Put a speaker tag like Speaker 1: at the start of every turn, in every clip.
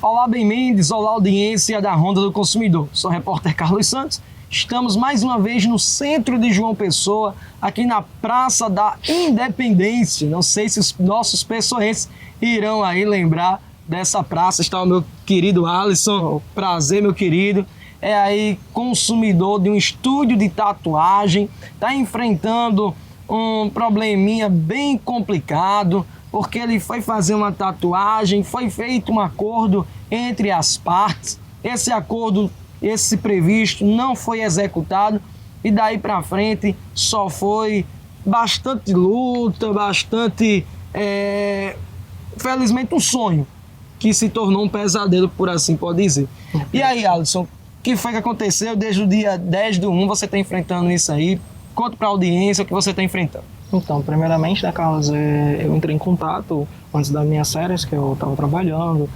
Speaker 1: Olá, bem-vindos, olá audiência da Ronda do Consumidor. Sou o repórter Carlos Santos. Estamos mais uma vez no centro de João Pessoa, aqui na Praça da Independência. Não sei se os nossos pessoenses irão aí lembrar dessa praça. Está o meu querido Alisson. Prazer, meu querido. É aí consumidor de um estúdio de tatuagem. Está enfrentando um probleminha bem complicado, porque ele foi fazer uma tatuagem, foi feito um acordo entre as partes. Esse acordo, esse previsto, não foi executado e daí para frente só foi bastante luta, felizmente um sonho que se tornou um pesadelo, por assim pode dizer. E aí, Alisson, o que foi que aconteceu desde o dia 10/1? Você está enfrentando isso aí? Conta para a audiência o que você está enfrentando.
Speaker 2: Então, primeiramente, né, Carlos, eu entrei em contato antes das minhas férias, que eu estava trabalhando,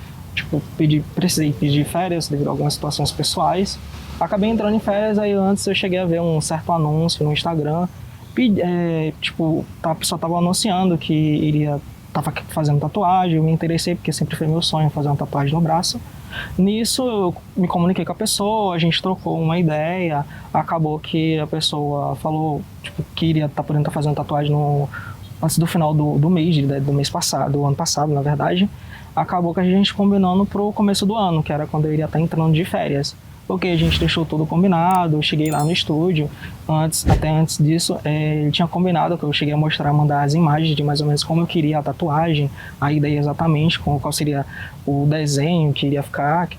Speaker 2: precisei pedir férias devido a algumas situações pessoais. Acabei entrando em férias, aí antes eu cheguei a ver um certo anúncio no Instagram, a pessoa estava anunciando que estava fazendo tatuagem. Eu me interessei porque sempre foi meu sonho fazer uma tatuagem no braço. Nisso eu me comuniquei com a pessoa, a gente trocou uma ideia, acabou que a pessoa falou que iria estar podendo estar fazendo tatuagem antes do final do mês passado, do ano passado, na verdade. Acabou que a gente combinando pro começo do ano, que era quando eu iria estar entrando de férias. Porque a gente deixou tudo combinado, eu cheguei lá no estúdio, até antes disso, ele tinha combinado que eu cheguei a mandar as imagens de mais ou menos como eu queria a tatuagem, a ideia exatamente, qual seria o desenho que iria ficar.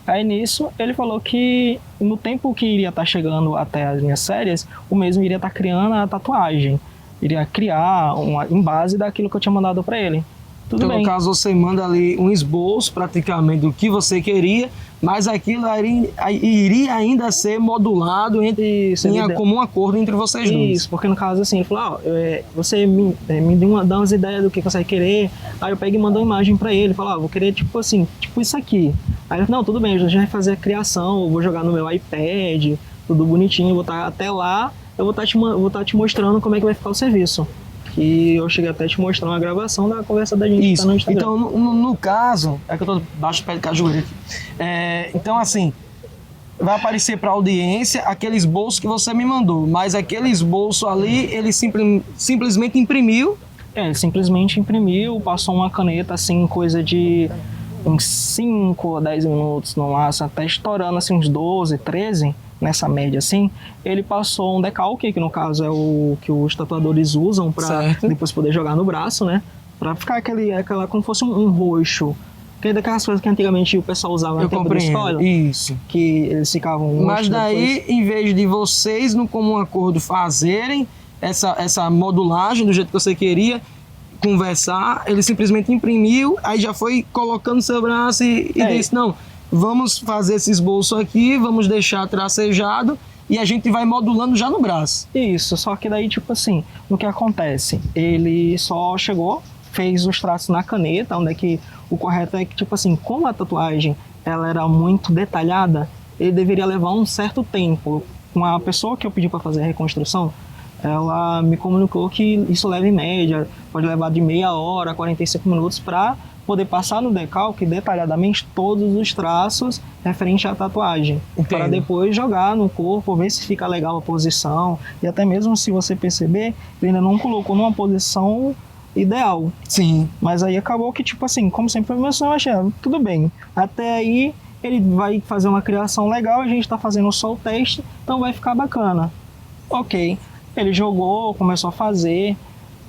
Speaker 2: Aí nisso, ele falou que no tempo que iria estar chegando até as minhas férias, o mesmo iria estar criando a tatuagem, iria criar em base daquilo que eu tinha mandado para ele. Tudo
Speaker 1: então,
Speaker 2: bem.
Speaker 1: no caso, você manda ali um esboço praticamente do que você queria, mas aquilo iria ainda ser modulado em comum acordo entre vocês dois.
Speaker 2: Isso, porque no caso assim, ele falou, você me dá umas ideias do que você vai querer. Aí eu peguei e mandei uma imagem pra ele, falou, vou querer tipo isso aqui. Aí ele falou, não, tudo bem, a gente vai fazer a criação, eu vou jogar no meu iPad, tudo bonitinho, vou estar até lá, eu vou estar te mostrando como é que vai ficar o serviço. E eu cheguei até a te mostrar uma gravação da conversa da gente.
Speaker 1: Isso.
Speaker 2: Tá no Instagram.
Speaker 1: Então, no caso, é que eu tô baixo do pé de cajueiro aqui. Então, assim, vai aparecer para a audiência aquele esboço que você me mandou, mas aquele esboço ali, ele simplesmente imprimiu.
Speaker 2: Ele simplesmente imprimiu, passou uma caneta, assim, coisa de uns 5 a 10 minutos no máximo, até estourando, assim, uns 12, 13, nessa média, assim. Ele passou um decalque, que no caso é o que os tatuadores usam para depois poder jogar no braço, né? Para ficar aquela como fosse um roxo. Que é daquelas coisas que antigamente o pessoal usava no tempo da escola.
Speaker 1: Isso.
Speaker 2: Que eles ficavam...
Speaker 1: Mas daí, em vez de vocês, no comum acordo, fazerem essa modulagem do jeito que você queria, conversar, ele simplesmente imprimiu, aí já foi colocando seu braço e disse, não, vamos fazer esse esboço aqui, vamos deixar tracejado e a gente vai modulando já no braço.
Speaker 2: Isso, só que daí, o que acontece? Ele só chegou, fez os traços na caneta, onde é que o correto é que, como a tatuagem ela era muito detalhada, ele deveria levar um certo tempo. Com a pessoa que eu pedi para fazer a reconstrução, ela me comunicou que isso leva em média, pode levar de meia hora a 45 minutos para poder passar no decalque detalhadamente todos os traços referente à tatuagem. Para depois jogar no corpo, ver se fica legal a posição. E até mesmo se você perceber, ele ainda não colocou numa posição ideal.
Speaker 1: Sim.
Speaker 2: Mas aí acabou que, como sempre foi meu sonho, eu achei, tudo bem. Até aí ele vai fazer uma criação legal, a gente está fazendo só o teste, então vai ficar bacana. Ok. Ele jogou, começou a fazer.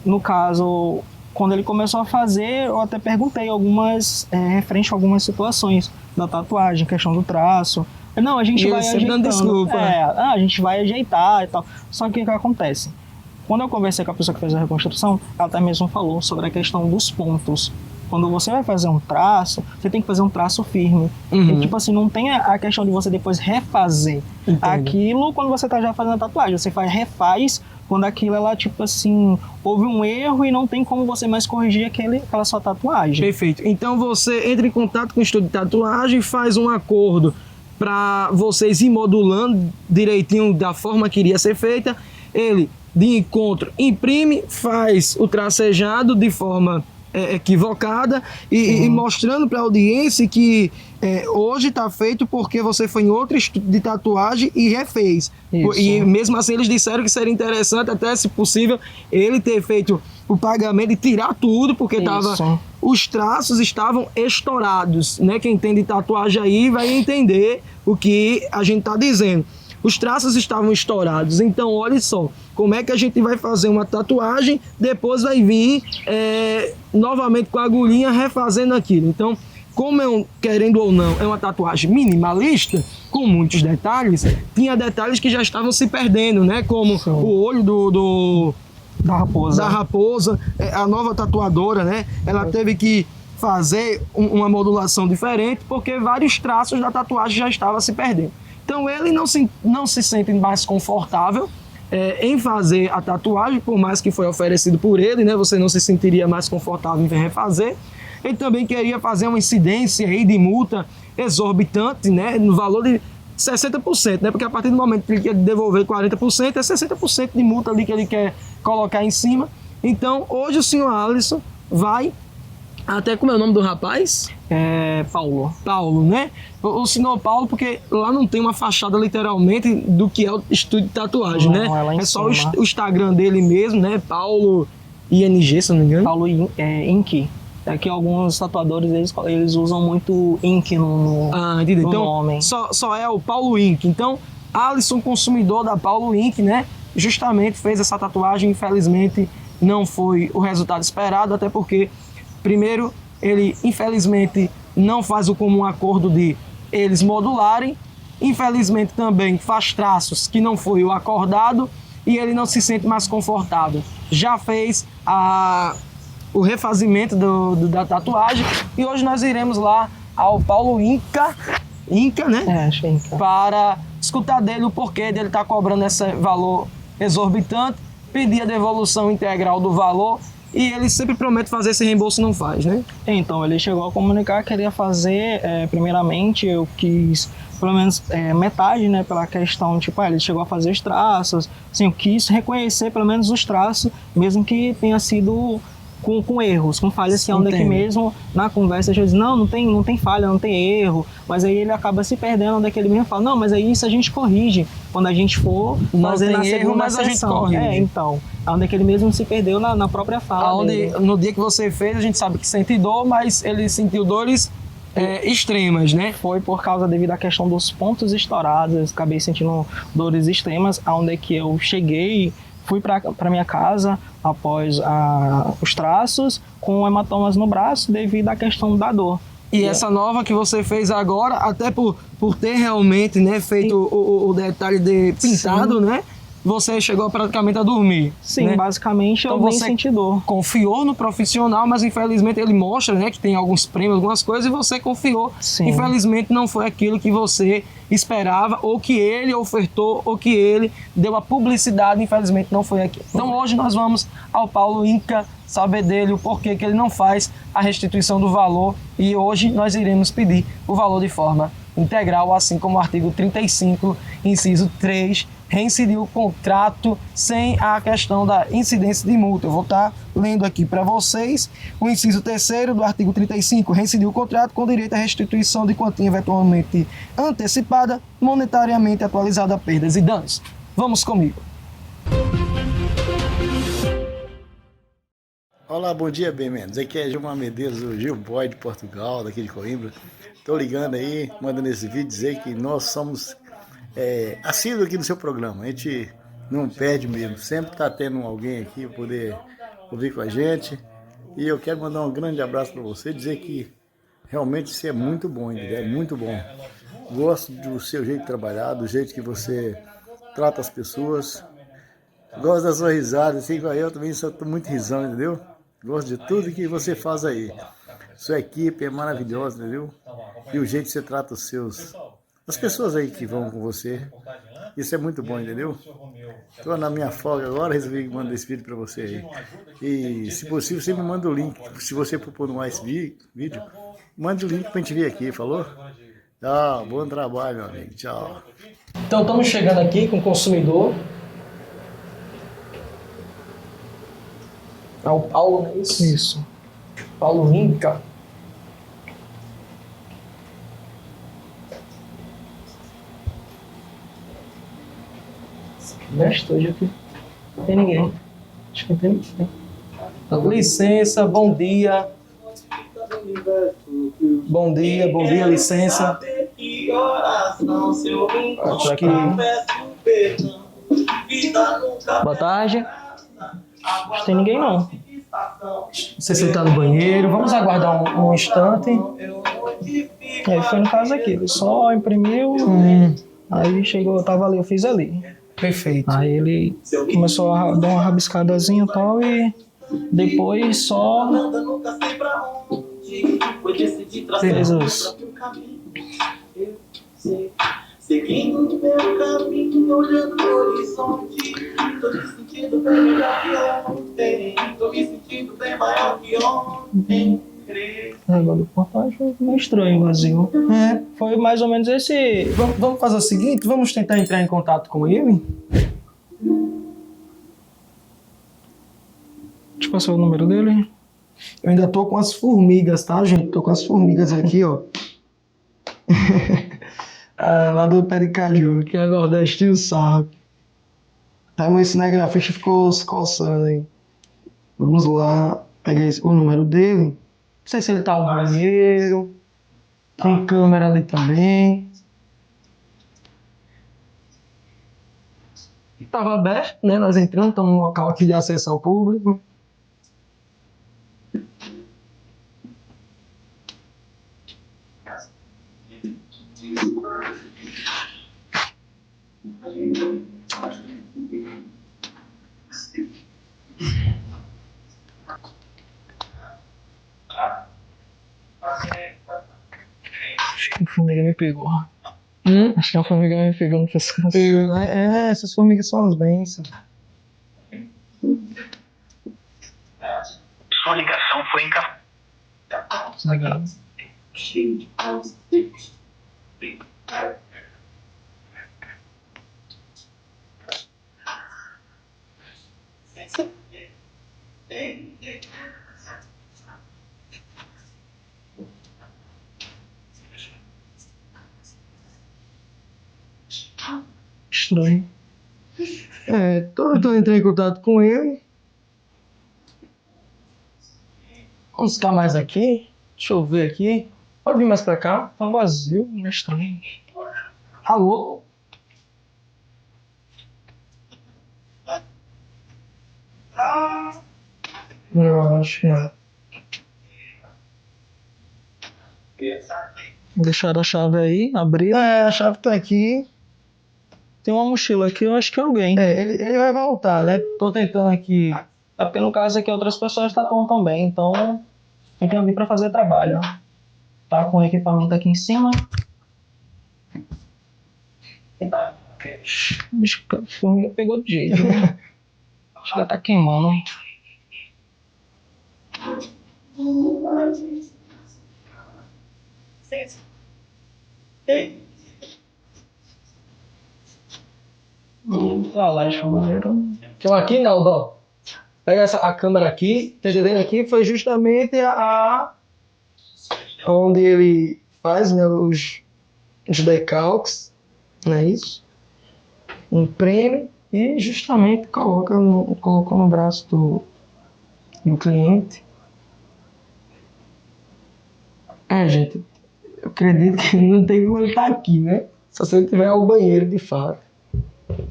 Speaker 2: No caso, quando ele começou a fazer, eu até perguntei referente a algumas situações da tatuagem, questão do traço. Não, a gente vai ajeitando.
Speaker 1: Desculpa.
Speaker 2: A gente vai ajeitar e tal. Só que o que acontece? Quando eu conversei com a pessoa que fez a reconstrução, ela até mesmo falou sobre a questão dos pontos. Quando você vai fazer um traço, você tem que fazer um traço firme.
Speaker 1: Uhum.
Speaker 2: E, não tem a questão de você depois refazer aquilo quando você tá já fazendo a tatuagem. Você refaz quando aquilo, houve um erro e não tem como você mais corrigir aquela sua tatuagem.
Speaker 1: Perfeito. Então você entra em contato com o estúdio de tatuagem, faz um acordo para vocês ir modulando direitinho da forma que iria ser feita. Ele, de encontro, imprime, faz o tracejado de forma equivocada e mostrando para a audiência que hoje está feito porque você foi em outro estúdio de tatuagem e refez.
Speaker 2: Isso.
Speaker 1: E mesmo assim eles disseram que seria interessante, até se possível, ele ter feito o pagamento e tirar tudo, porque os traços estavam estourados, né? Quem entende tatuagem aí vai entender o que a gente está dizendo. Os traços estavam estourados, então olha só, como é que a gente vai fazer uma tatuagem, depois vai vir novamente com a agulhinha refazendo aquilo. Então, como querendo ou não, é uma tatuagem minimalista, com muitos detalhes, tinha detalhes que já estavam se perdendo, né? Como o olho da raposa, a nova tatuadora, né? Ela teve que fazer uma modulação diferente, porque vários traços da tatuagem já estavam se perdendo. Então ele não se sente mais confortável em fazer a tatuagem, por mais que foi oferecido por ele, né? Você não se sentiria mais confortável em refazer. Ele também queria fazer uma incidência aí de multa exorbitante, né? No valor de 60%, né? Porque a partir do momento que ele quer devolver 40%, é 60% de multa ali que ele quer colocar em cima. Então hoje o senhor Alisson vai... Até como é o nome do rapaz?
Speaker 2: Paulo.
Speaker 1: Paulo, né? O senhor Paulo, porque lá não tem uma fachada literalmente do que é o estúdio de tatuagem, né?
Speaker 2: É
Speaker 1: só o Instagram dele mesmo, né? Paulo ING, se não me engano.
Speaker 2: Paulo Inc. É que alguns tatuadores, eles usam muito Inc no
Speaker 1: então,
Speaker 2: nome.
Speaker 1: Só é o Paulo Inc. Então, Alisson, consumidor da Paulo Inc., né? Justamente fez essa tatuagem, infelizmente não foi o resultado esperado, até porque primeiro, ele infelizmente não faz o comum acordo de eles modularem, infelizmente também faz traços que não foi o acordado e ele não se sente mais confortável. Já fez o refazimento da tatuagem e hoje nós iremos lá ao Paulo Inca, né?
Speaker 2: Acho que é Inca.
Speaker 1: Para escutar dele o porquê dele estar cobrando esse valor exorbitante, pedir a devolução integral do valor. E ele sempre promete fazer esse reembolso e não faz, né?
Speaker 2: Então, ele chegou a comunicar que queria fazer, primeiramente, eu quis pelo menos metade, né, pela questão, tipo, ele chegou a fazer os traços, assim, eu quis reconhecer pelo menos os traços, mesmo que tenha sido com erros, com falhas, que é onde é que mesmo na conversa já diz, não tem falha, não tem erro, mas aí ele acaba se perdendo, onde é que ele mesmo fala, não, mas aí isso a gente corrige, quando a gente for fazer na segunda sessão. Então, onde é que ele mesmo se perdeu na própria fala dele.
Speaker 1: No dia que você fez, a gente sabe que sente dor, mas ele sentiu dores extremas, né?
Speaker 2: Foi por causa, devido à questão dos pontos estourados, eu acabei sentindo dores extremas, onde é que eu cheguei, fui para minha casa após os traços com hematomas no braço devido à questão da dor.
Speaker 1: E essa nova que você fez agora, até por ter realmente, né, feito o detalhe de pintado, né? Você chegou praticamente a dormir.
Speaker 2: Sim,
Speaker 1: né?
Speaker 2: basicamente então eu nem senti dor.
Speaker 1: Confiou no profissional, mas infelizmente ele mostra, né, que tem alguns prêmios, algumas coisas, e você confiou.
Speaker 2: Sim.
Speaker 1: Infelizmente não foi aquilo que você esperava, ou que ele ofertou, ou que ele deu a publicidade, infelizmente não foi aquilo. Então hoje nós vamos ao Paulo Inca saber dele o porquê que ele não faz a restituição do valor, e hoje nós iremos pedir o valor de forma integral, assim como o artigo 35, inciso 3, reincidir o contrato sem a questão da incidência de multa. Eu vou estar lendo aqui para vocês o inciso 3º do artigo 35, reincidir o contrato com direito à restituição de quantia eventualmente antecipada, monetariamente atualizada a perdas e danos. Vamos comigo.
Speaker 3: Olá, bom dia, bem-vindos. Aqui é Gilmar Medeiros, o Gil Boy de Portugal, daqui de Coimbra. Estou ligando aí, mandando esse vídeo dizer que nós somos assíduos aqui no seu programa. A gente não perde mesmo, sempre está tendo alguém aqui para poder ouvir com a gente. E eu quero mandar um grande abraço para você, dizer que realmente isso é muito bom, entendeu? É muito bom. Gosto do seu jeito de trabalhar, do jeito que você trata as pessoas. Gosto da sua risada, assim como eu também sou muito risão, entendeu? Gosto de tudo que você faz aí. Sua equipe é maravilhosa, entendeu? E o jeito que você trata as pessoas aí que vão com você. Isso é muito bom, entendeu? Estou na minha folga agora, resolvi mandar esse vídeo para você aí. E, se possível, você me manda o link. Se você propor mais esse vídeo, manda o link para a gente ver aqui, falou? Tchau, bom trabalho, meu amigo. Tchau.
Speaker 1: Então, estamos chegando aqui com o consumidor. É o Paulo, não é isso?
Speaker 2: Isso.
Speaker 1: Paulo Inca.
Speaker 2: Estúdio aqui. Não tem ninguém. Acho que não tem ninguém.
Speaker 1: Licença, bom dia. Bom dia, licença. Acho que...
Speaker 2: Boa tarde. Não tem ninguém não.
Speaker 1: Não sei se ele tá no banheiro. Vamos aguardar um instante.
Speaker 2: Aí foi no caso aqui, ele só imprimiu, aí chegou, eu tava ali, eu fiz ali.
Speaker 1: Perfeito.
Speaker 2: Aí ele começou a dar uma rabiscadazinha e tal, e depois só fez os...
Speaker 4: Seguindo meu caminho, olhando no horizonte, tô me sentindo bem melhor que ontem, tô me sentindo bem maior que ontem.
Speaker 2: Agora o portagem foi meio estranho, vazio. Foi mais ou menos esse...
Speaker 1: Vamos fazer o seguinte, vamos tentar entrar em contato com ele.
Speaker 2: Deixa eu passar o número dele.
Speaker 1: Eu ainda tô com as formigas, tá, gente? Tô com as formigas aqui, ó. Lá do Pericaju, que é nordestino, sabe? Tá, mas esse cinegrafista ficou se coçando aí. Vamos lá, pegar o número dele. Não sei se ele tá no banheiro. Tem câmera ali também. Tava aberto, né? Nós entramos, estamos num local aqui de acesso ao público.
Speaker 2: Acho que a formiga me pegou. Acho que a formiga me pegou no pescoço.
Speaker 1: Essas formigas são as bênçãos.
Speaker 4: Sua ligação foi encaminhada.
Speaker 2: Legal. Estranho.
Speaker 1: Tô entrando em contato com ele. Vamos ficar mais aqui. Deixa eu ver aqui. Pode vir mais pra cá.
Speaker 2: Tá vazio, é estranho.
Speaker 1: Alô?
Speaker 2: Eu acho que não. Deixaram a chave aí, abriram.
Speaker 1: A chave tá aqui.
Speaker 2: Tem uma mochila aqui, eu acho que é alguém.
Speaker 1: Ele vai voltar, né? Tô tentando aqui.
Speaker 2: É porque no caso aqui outras pessoas estão também, então eu tenho vir pra fazer trabalho. Tá com o equipamento aqui em cima. Bicho, a formiga pegou de jeito, né? Acho que ela tá queimando. Olha lá, chuveiro.
Speaker 1: Então aqui, Naldo, ó. Pega a câmera aqui, tá entendendo? Aqui foi justamente onde ele faz, né, os decalques, não é isso? Imprime e justamente colocou no braço do cliente. Gente, eu acredito que não tem como ele estar aqui, né? Só se ele tiver ao banheiro, de fato.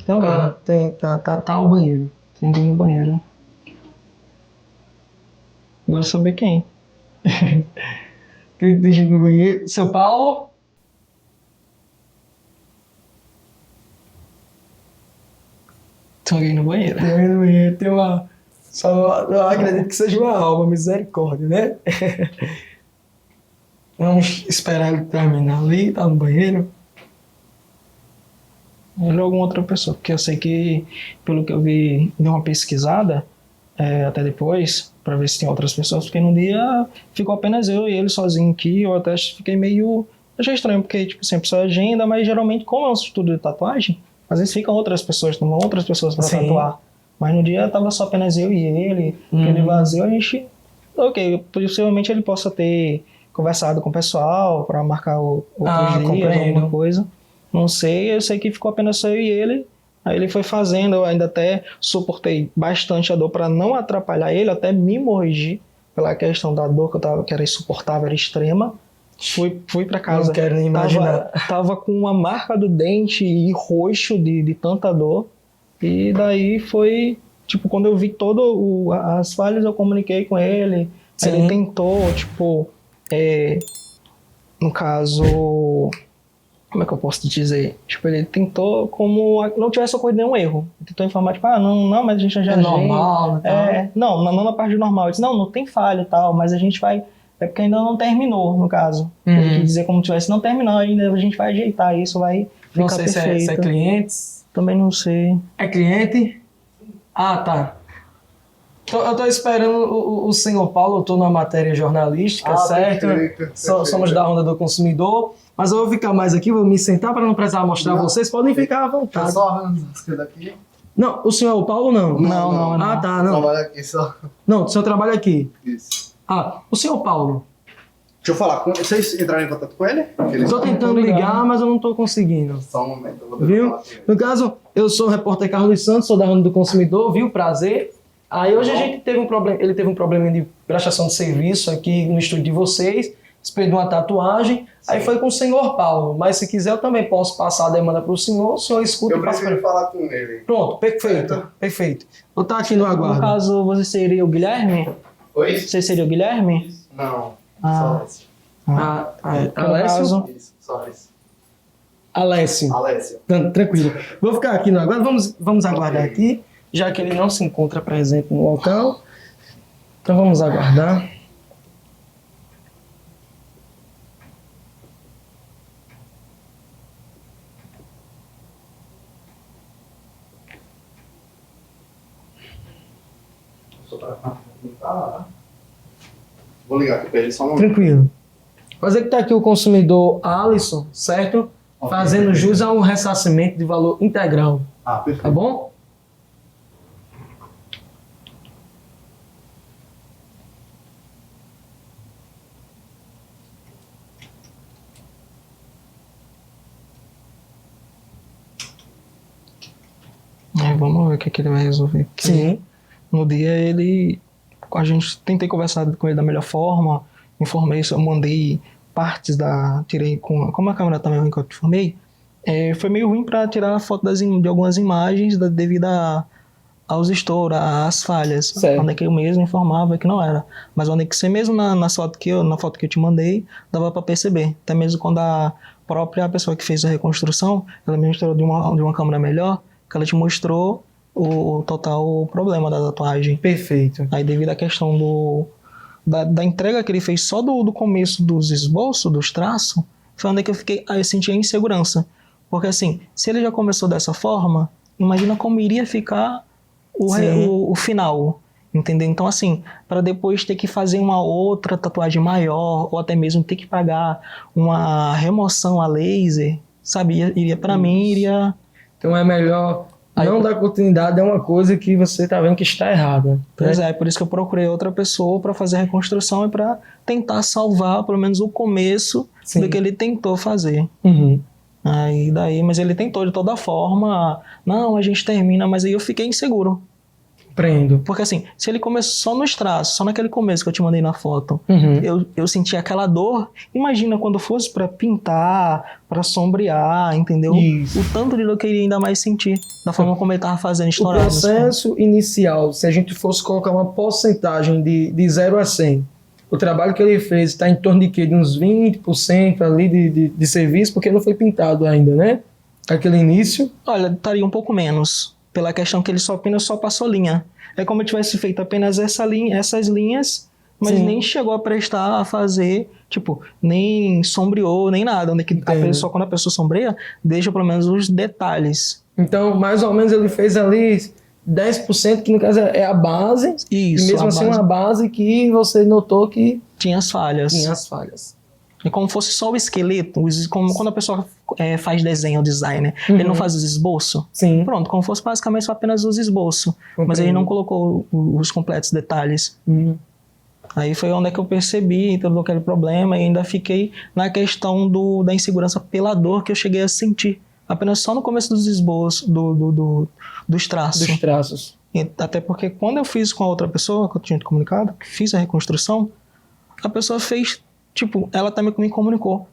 Speaker 2: Tem alguém.
Speaker 1: Tá ao banheiro.
Speaker 2: Tem alguém no banheiro. Agora saber quem.
Speaker 1: Tem gente no banheiro. Seu Paulo?
Speaker 2: Tem alguém no banheiro.
Speaker 1: Tem alguém no banheiro. Tem uma... Só não acredito que seja uma alma, misericórdia, né? Vamos esperar ele terminar ali, tá no banheiro.
Speaker 2: Ele ou alguma outra pessoa, porque eu sei que, pelo que eu vi, dei uma pesquisada até depois, pra ver se tem outras pessoas, porque no dia ficou apenas eu e ele sozinho aqui, eu até fiquei meio... Achei estranho, porque tipo, sempre só agenda, mas geralmente, como é um estúdio de tatuagem, às vezes ficam outras pessoas, tomam outras pessoas pra
Speaker 1: Sim.
Speaker 2: tatuar. Mas no dia tava só apenas eu e ele, aquele vazio, a gente ok, possivelmente ele possa ter conversado com o pessoal para marcar outros dias,
Speaker 1: compreendo.
Speaker 2: alguma coisa. Não sei, eu sei que ficou apenas só eu e ele. Aí ele foi fazendo, eu ainda até suportei bastante a dor para não atrapalhar ele, até me mordi pela questão da dor que eu tava, que era insuportável, era extrema. Fui para casa.
Speaker 1: Não quero nem imaginar.
Speaker 2: Tava com uma marca do dente e roxo de tanta dor. E daí foi, tipo, quando eu vi as falhas, eu comuniquei com ele. Aí ele tentou, tipo, no caso, como é que eu posso te dizer? Tipo, ele tentou como não tivesse ocorrido nenhum erro. Ele tentou informar, tipo, não, mas a gente já
Speaker 1: É normal,
Speaker 2: não na parte normal. Eu disse, não tem falha e tal, mas a gente vai... É porque ainda não terminou, no caso. Ele quis dizer como tivesse, não terminou ainda, a gente vai ajeitar isso, vai ficar
Speaker 1: Não sei
Speaker 2: perfeito.
Speaker 1: se é clientes.
Speaker 2: Também não sei.
Speaker 1: É cliente? Ah, tá. Eu tô esperando o senhor Paulo, eu tô na matéria jornalística, certo?
Speaker 5: Perfeito.
Speaker 1: Somos da Ronda do Consumidor. Mas eu vou ficar mais aqui, vou me sentar para não precisar mostrar
Speaker 5: Não.
Speaker 1: vocês. Podem ficar à
Speaker 5: Tá
Speaker 1: vontade.
Speaker 5: só arranjando as coisas aqui?
Speaker 1: Não, o senhor é o Paulo não?
Speaker 2: Não.
Speaker 1: Ah, tá, não.
Speaker 5: Trabalha aqui só.
Speaker 1: Não, o senhor trabalha aqui.
Speaker 5: Isso.
Speaker 1: Ah, o senhor Paulo.
Speaker 5: Deixa eu falar, vocês entraram em contato com ele?
Speaker 1: Estou tentando ligar, mas eu não estou conseguindo.
Speaker 5: Só um momento, eu vou tentar
Speaker 1: Viu?
Speaker 5: falar com ele.
Speaker 1: No caso, eu sou o repórter Carlos Santos, sou da Ronda do Consumidor, viu? Prazer. Aí hoje a gente teve um problema, ele teve um problema de prestação de serviço aqui no estúdio de vocês, pediu uma tatuagem, aí foi com o senhor Paulo, mas se quiser eu também posso passar a demanda para o senhor escuta
Speaker 5: Eu
Speaker 1: e passa
Speaker 5: prefiro
Speaker 1: para
Speaker 5: falar com ele.
Speaker 1: Pronto, perfeito, perfeito. Vou estar aqui no
Speaker 2: No
Speaker 1: aguardo.
Speaker 2: caso, você seria o Guilherme?
Speaker 5: Oi?
Speaker 2: Você seria o Guilherme?
Speaker 5: Não,
Speaker 2: Ah.
Speaker 5: só esse.
Speaker 2: No
Speaker 1: Alessio?
Speaker 2: caso,
Speaker 5: Isso, só esse.
Speaker 1: Alessio.
Speaker 5: Alessio.
Speaker 1: Tranquilo. Vou ficar aqui no aguardo, vamos aguardar aqui, já que ele não se encontra presente no local. Então vamos aguardar.
Speaker 5: Vou ligar aqui pra ele só um momento.
Speaker 1: Tranquilo. Fazer que está aqui o consumidor Alisson, certo?
Speaker 5: Ok.
Speaker 1: Fazendo jus a um ressarcimento de valor integral,
Speaker 5: Ah, perfeito.
Speaker 1: tá bom?
Speaker 2: vamos ver o que ele vai resolver. Porque
Speaker 1: Sim.
Speaker 2: no dia a gente tentei conversar com ele da melhor forma, informei, eu mandei partes tirei como a câmera também ruim que eu te informei, foi meio ruim para tirar a foto de algumas imagens devido aos estouros, às falhas.
Speaker 1: Certo.
Speaker 2: Onde é que eu mesmo informava que não era. Mas onde é que você mesmo na foto que eu te mandei, dava para perceber. Até mesmo quando a própria pessoa que fez a reconstrução, ela me mostrou de uma câmera melhor, que ela te mostrou o total problema da tatuagem.
Speaker 1: Perfeito.
Speaker 2: Aí devido à questão da entrega que ele fez só do começo dos esboços, dos traços, foi onde é que eu senti a insegurança. Porque assim, se ele já começou dessa forma, imagina como iria ficar o final, entendeu? Então assim, para depois ter que fazer uma outra tatuagem maior, ou até mesmo ter que pagar uma remoção a laser, sabe? Para mim, iria...
Speaker 1: Então é melhor não dar continuidade a uma coisa que você tá vendo que está errada.
Speaker 2: Pois é, por isso que eu procurei outra pessoa para fazer a reconstrução e para tentar salvar pelo menos o começo do que ele tentou fazer.
Speaker 1: Uhum.
Speaker 2: Aí daí, mas ele tentou de toda forma, não, a gente termina, mas aí eu fiquei inseguro.
Speaker 1: Prendo.
Speaker 2: Porque assim, se ele começou só nos traços, só naquele começo que eu te mandei na foto, eu senti aquela dor, imagina quando fosse para pintar, para sombrear, entendeu?
Speaker 1: Isso.
Speaker 2: O tanto de dor que eu iria ainda mais sentir, da forma como ele tava fazendo,
Speaker 1: O
Speaker 2: estourado.
Speaker 1: processo inicial, se a gente fosse colocar uma porcentagem de 0 a 100, o trabalho que ele fez está em torno de quê? De uns 20% ali de serviço, porque não foi pintado ainda, né? Aquele início.
Speaker 2: Olha, estaria um pouco menos, pela questão que ele apenas só passou linha. É como se tivesse feito apenas essas linhas, mas
Speaker 1: Sim.
Speaker 2: nem chegou a prestar a fazer, tipo, nem sombreou, nem nada. Onde que só quando a pessoa sombreia, deixa pelo menos os detalhes.
Speaker 1: Então, mais ou menos ele fez ali 10%, que no caso é a base.
Speaker 2: Isso,
Speaker 1: E mesmo
Speaker 2: a
Speaker 1: assim,
Speaker 2: base
Speaker 1: uma base que você notou que
Speaker 2: tinha as falhas.
Speaker 1: tinha as falhas.
Speaker 2: É como fosse só o esqueleto, como quando a pessoa faz desenho, design, né? Ele não faz os esboços.
Speaker 1: Sim.
Speaker 2: Pronto, como fosse basicamente só apenas os esboços. Mas ele não colocou os completos detalhes. Aí foi onde é que eu percebi todo aquele problema e ainda fiquei na questão da insegurança pela dor que eu cheguei a sentir. Apenas só no começo dos esboços, dos traços.
Speaker 1: Dos traços.
Speaker 2: Até porque quando eu fiz com a outra pessoa, que eu tinha te comunicado, que fiz a reconstrução, a pessoa fez, tipo, ela também me comunicou.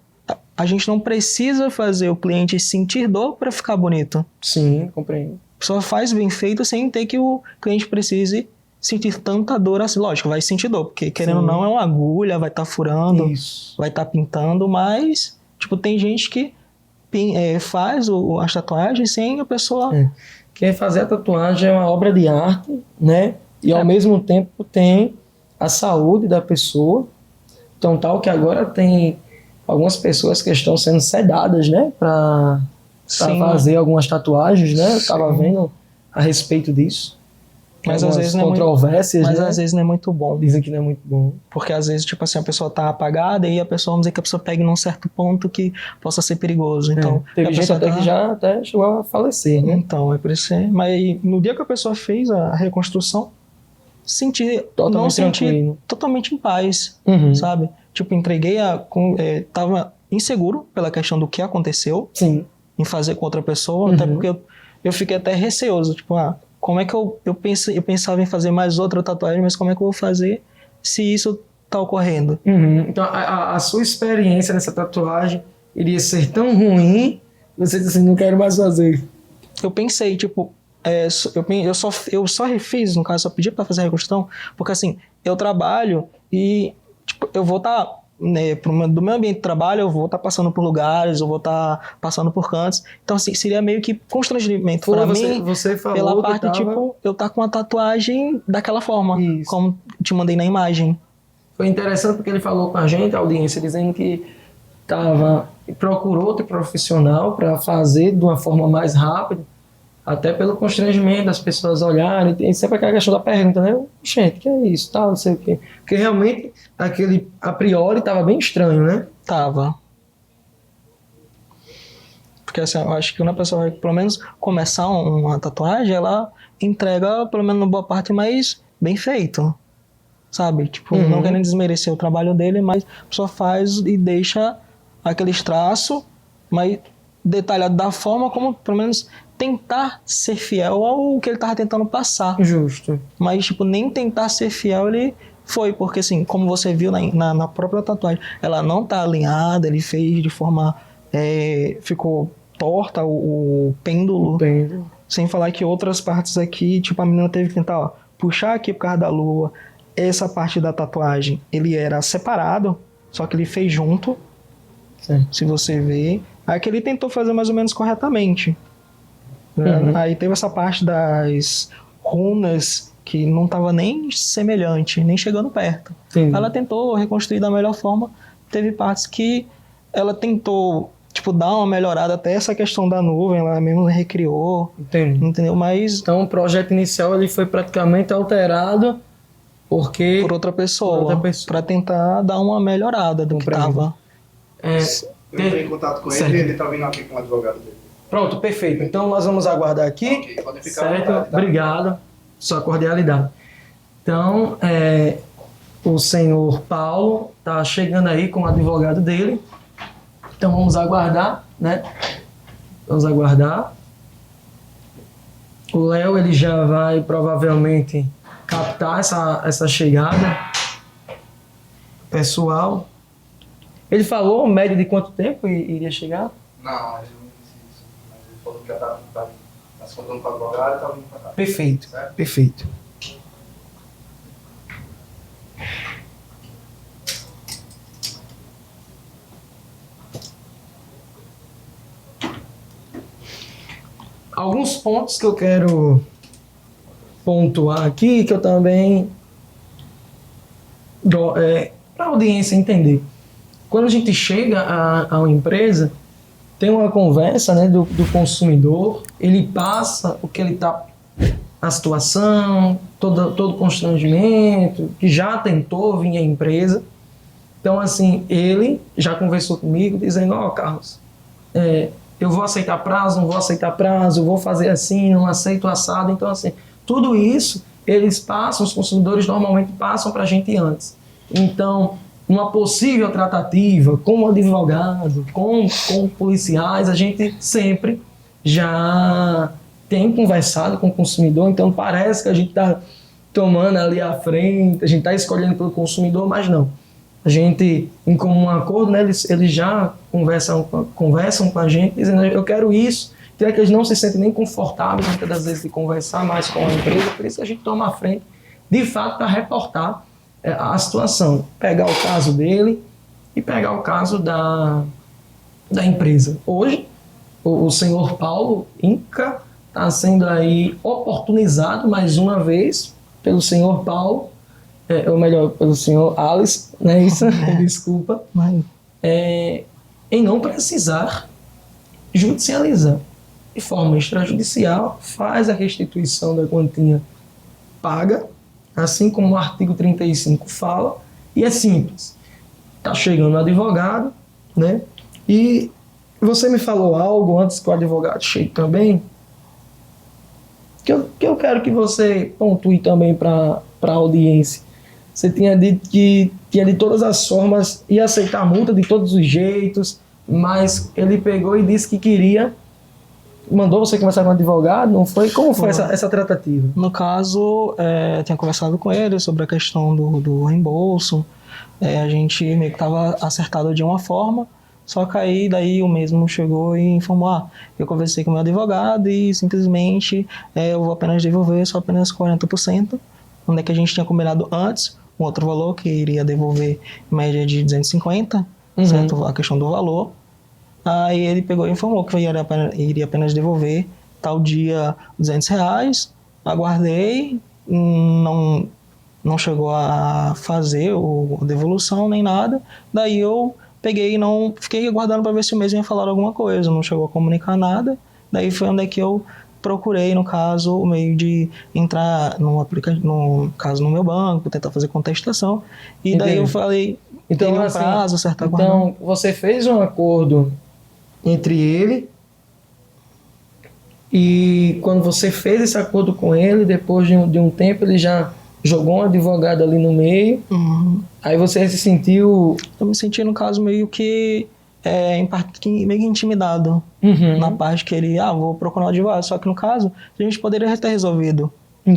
Speaker 2: A gente não precisa fazer o cliente sentir dor para ficar bonito.
Speaker 1: Sim, compreendo.
Speaker 2: A pessoa faz bem feito sem ter que o cliente precise sentir tanta dor assim. Lógico, vai sentir dor, porque querendo ou não é uma agulha, vai estar furando,
Speaker 1: Isso.
Speaker 2: vai estar pintando, mas, tipo, tem gente que faz as tatuagens sem a pessoa...
Speaker 1: Porque fazer a tatuagem é uma obra de arte, né? E ao mesmo tempo tem a saúde da pessoa. Então, tal que agora tem algumas pessoas que estão sendo sedadas, né? Para fazer algumas tatuagens, né? Eu estava vendo a respeito disso.
Speaker 2: Mas às vezes não é
Speaker 1: controvérsias,
Speaker 2: mas
Speaker 1: né?
Speaker 2: às vezes não é muito bom.
Speaker 1: Dizem que não é muito bom.
Speaker 2: Porque às vezes, tipo assim, a pessoa tá apagada e a pessoa, vamos dizer que a pessoa pegue num certo ponto que possa ser perigoso. Então,
Speaker 1: teve
Speaker 2: a
Speaker 1: gente
Speaker 2: pessoa
Speaker 1: até que já até chegou a falecer, né?
Speaker 2: Então, é por isso. Mas no dia que a pessoa fez a reconstrução, senti totalmente em paz, sabe? Tipo, entreguei tava inseguro pela questão do que aconteceu.
Speaker 1: Sim.
Speaker 2: Em fazer com outra pessoa, até porque eu fiquei até receoso, tipo, como é que eu pensava em fazer mais outra tatuagem, mas como é que eu vou fazer se isso tá ocorrendo?
Speaker 1: Então, a sua experiência nessa tatuagem iria ser tão ruim, você disse assim, não quero mais fazer.
Speaker 2: Eu pensei, tipo, eu só refiz, no caso, só pedi pra fazer a reconstrução, porque assim, eu trabalho e, tipo, eu vou estar... do meu ambiente de trabalho, eu vou estar passando por lugares, eu vou estar passando por cantos. Então, assim, seria meio que constrangimento para mim,
Speaker 1: você falou
Speaker 2: pela parte, tipo, eu estar com a tatuagem daquela forma, como te mandei na imagem.
Speaker 1: Foi interessante porque ele falou com a gente, a audiência, dizendo que procurou outro profissional para fazer de uma forma mais rápida, até pelo constrangimento das pessoas olharem, e sempre aquela questão da pergunta, né? Gente, que é isso? Tal, não sei o quê. Porque realmente, aquele a priori estava bem estranho, né?
Speaker 2: Tava. Porque assim, eu acho que quando a pessoa vai, pelo menos, começar uma tatuagem, ela entrega, pelo menos, uma boa parte, mais bem feito. Sabe? Tipo, não querendo desmerecer o trabalho dele, mas a pessoa faz e deixa aqueles traços, mas detalhado da forma como, pelo menos, tentar ser fiel ao que ele tava tentando passar.
Speaker 1: Justo.
Speaker 2: Mas, tipo, nem tentar ser fiel ele foi, porque assim, como você viu na própria tatuagem, ela não tá alinhada, ele fez de forma... ficou torta o pêndulo. Sem falar que outras partes aqui, tipo, a menina teve que tentar puxar aqui por causa da lua. Essa parte da tatuagem, ele era separado, só que ele fez junto.
Speaker 1: Sim.
Speaker 2: Se você ver. Aí que ele tentou fazer mais ou menos corretamente. Aí teve essa parte das runas que não estava nem semelhante, nem chegando perto.
Speaker 1: Sim.
Speaker 2: Ela tentou reconstruir da melhor forma. Teve partes que ela tentou, tipo, dar uma melhorada, até essa questão da nuvem, ela mesmo recriou.
Speaker 1: Entendi.
Speaker 2: Entendeu? Mas
Speaker 1: Então o projeto inicial ele foi praticamente alterado
Speaker 2: por outra pessoa. Para tentar dar uma melhorada do que estava.
Speaker 5: Eu entrei em contato com ele e ele está vindo aqui com o advogado dele.
Speaker 1: Pronto, perfeito. Então nós vamos aguardar aqui.
Speaker 5: Ok, pode ficar à
Speaker 1: certo?
Speaker 5: vontade, tá?
Speaker 1: Obrigado. Sua cordialidade. Então, o senhor Paulo está chegando aí com o advogado dele. Então vamos aguardar, né? Vamos aguardar. O Léo, ele já vai provavelmente captar essa chegada. Pessoal. Ele falou média de quanto tempo iria chegar?
Speaker 5: Não, ele não disse isso. Mas ele falou que já estava se contando com o advogado e estava vindo para cá.
Speaker 1: Perfeito,
Speaker 5: Certo?
Speaker 1: perfeito. Alguns pontos que eu quero pontuar aqui, que eu também dou para a audiência entender. Quando a gente chega a uma empresa, tem uma conversa, né, do consumidor, ele passa o que ele está, a situação, todo o constrangimento, que já tentou vir à empresa. Então, assim, ele já conversou comigo, dizendo, Carlos, eu vou aceitar prazo, não vou aceitar prazo, vou fazer assim, não aceito assado. Então, assim, tudo isso, eles passam, os consumidores normalmente passam para a gente antes. Então, uma possível tratativa com o advogado, com policiais, a gente sempre já tem conversado com o consumidor, então parece que a gente está tomando ali à frente, a gente está escolhendo pelo consumidor, mas não. A gente, em comum acordo, né, eles já conversam com a gente, dizendo, eu quero isso, que eles não se sentem nem confortáveis, muitas das vezes, de conversar mais com a empresa, por isso que a gente toma à frente, de fato, para reportar a situação, pegar o caso dele e pegar o caso da empresa. Hoje, o senhor Paulo Inca está sendo aí oportunizado mais uma vez pelo senhor Paulo, ou melhor, pelo senhor Alice, não é isso? Desculpa. Em não precisar judicializar. De forma extrajudicial, faz a restituição da quantia paga, assim como o artigo 35 fala, e é simples. Está chegando o advogado, né? E você me falou algo antes que o advogado chegue também, que eu quero que você pontue também para a audiência. Você tinha dito que de todas as formas ia aceitar a multa de todos os jeitos, mas ele pegou e disse que queria, mandou você conversar com o advogado, não foi? Como foi essa tratativa?
Speaker 2: No caso, eu tinha conversado com ele sobre a questão do reembolso. A gente meio que estava acertado de uma forma, só que aí daí o mesmo chegou e informou, eu conversei com o meu advogado e simplesmente eu vou apenas devolver só apenas 40%, onde é que a gente tinha combinado antes, um outro valor que iria devolver em média de 250, certo? A questão do valor. Aí ele pegou e informou que iria apenas devolver tal dia R$200, aguardei, não chegou a fazer a devolução nem nada, daí eu peguei e não fiquei aguardando para ver se o mesmo ia falar alguma coisa, não chegou a comunicar nada, daí foi onde é que eu procurei, no caso, o meio de entrar no meu banco, tentar fazer contestação, e daí eu falei,
Speaker 1: então,
Speaker 2: tem um prazo, certo?
Speaker 1: Então, você fez um acordo entre ele, e quando você fez esse acordo com ele, depois de um tempo, ele já jogou um advogado ali no meio, aí você se sentiu...
Speaker 2: Eu me senti, no caso, meio que meio intimidado, na parte que ele, vou procurar um advogado, só que no caso, a gente poderia ter resolvido,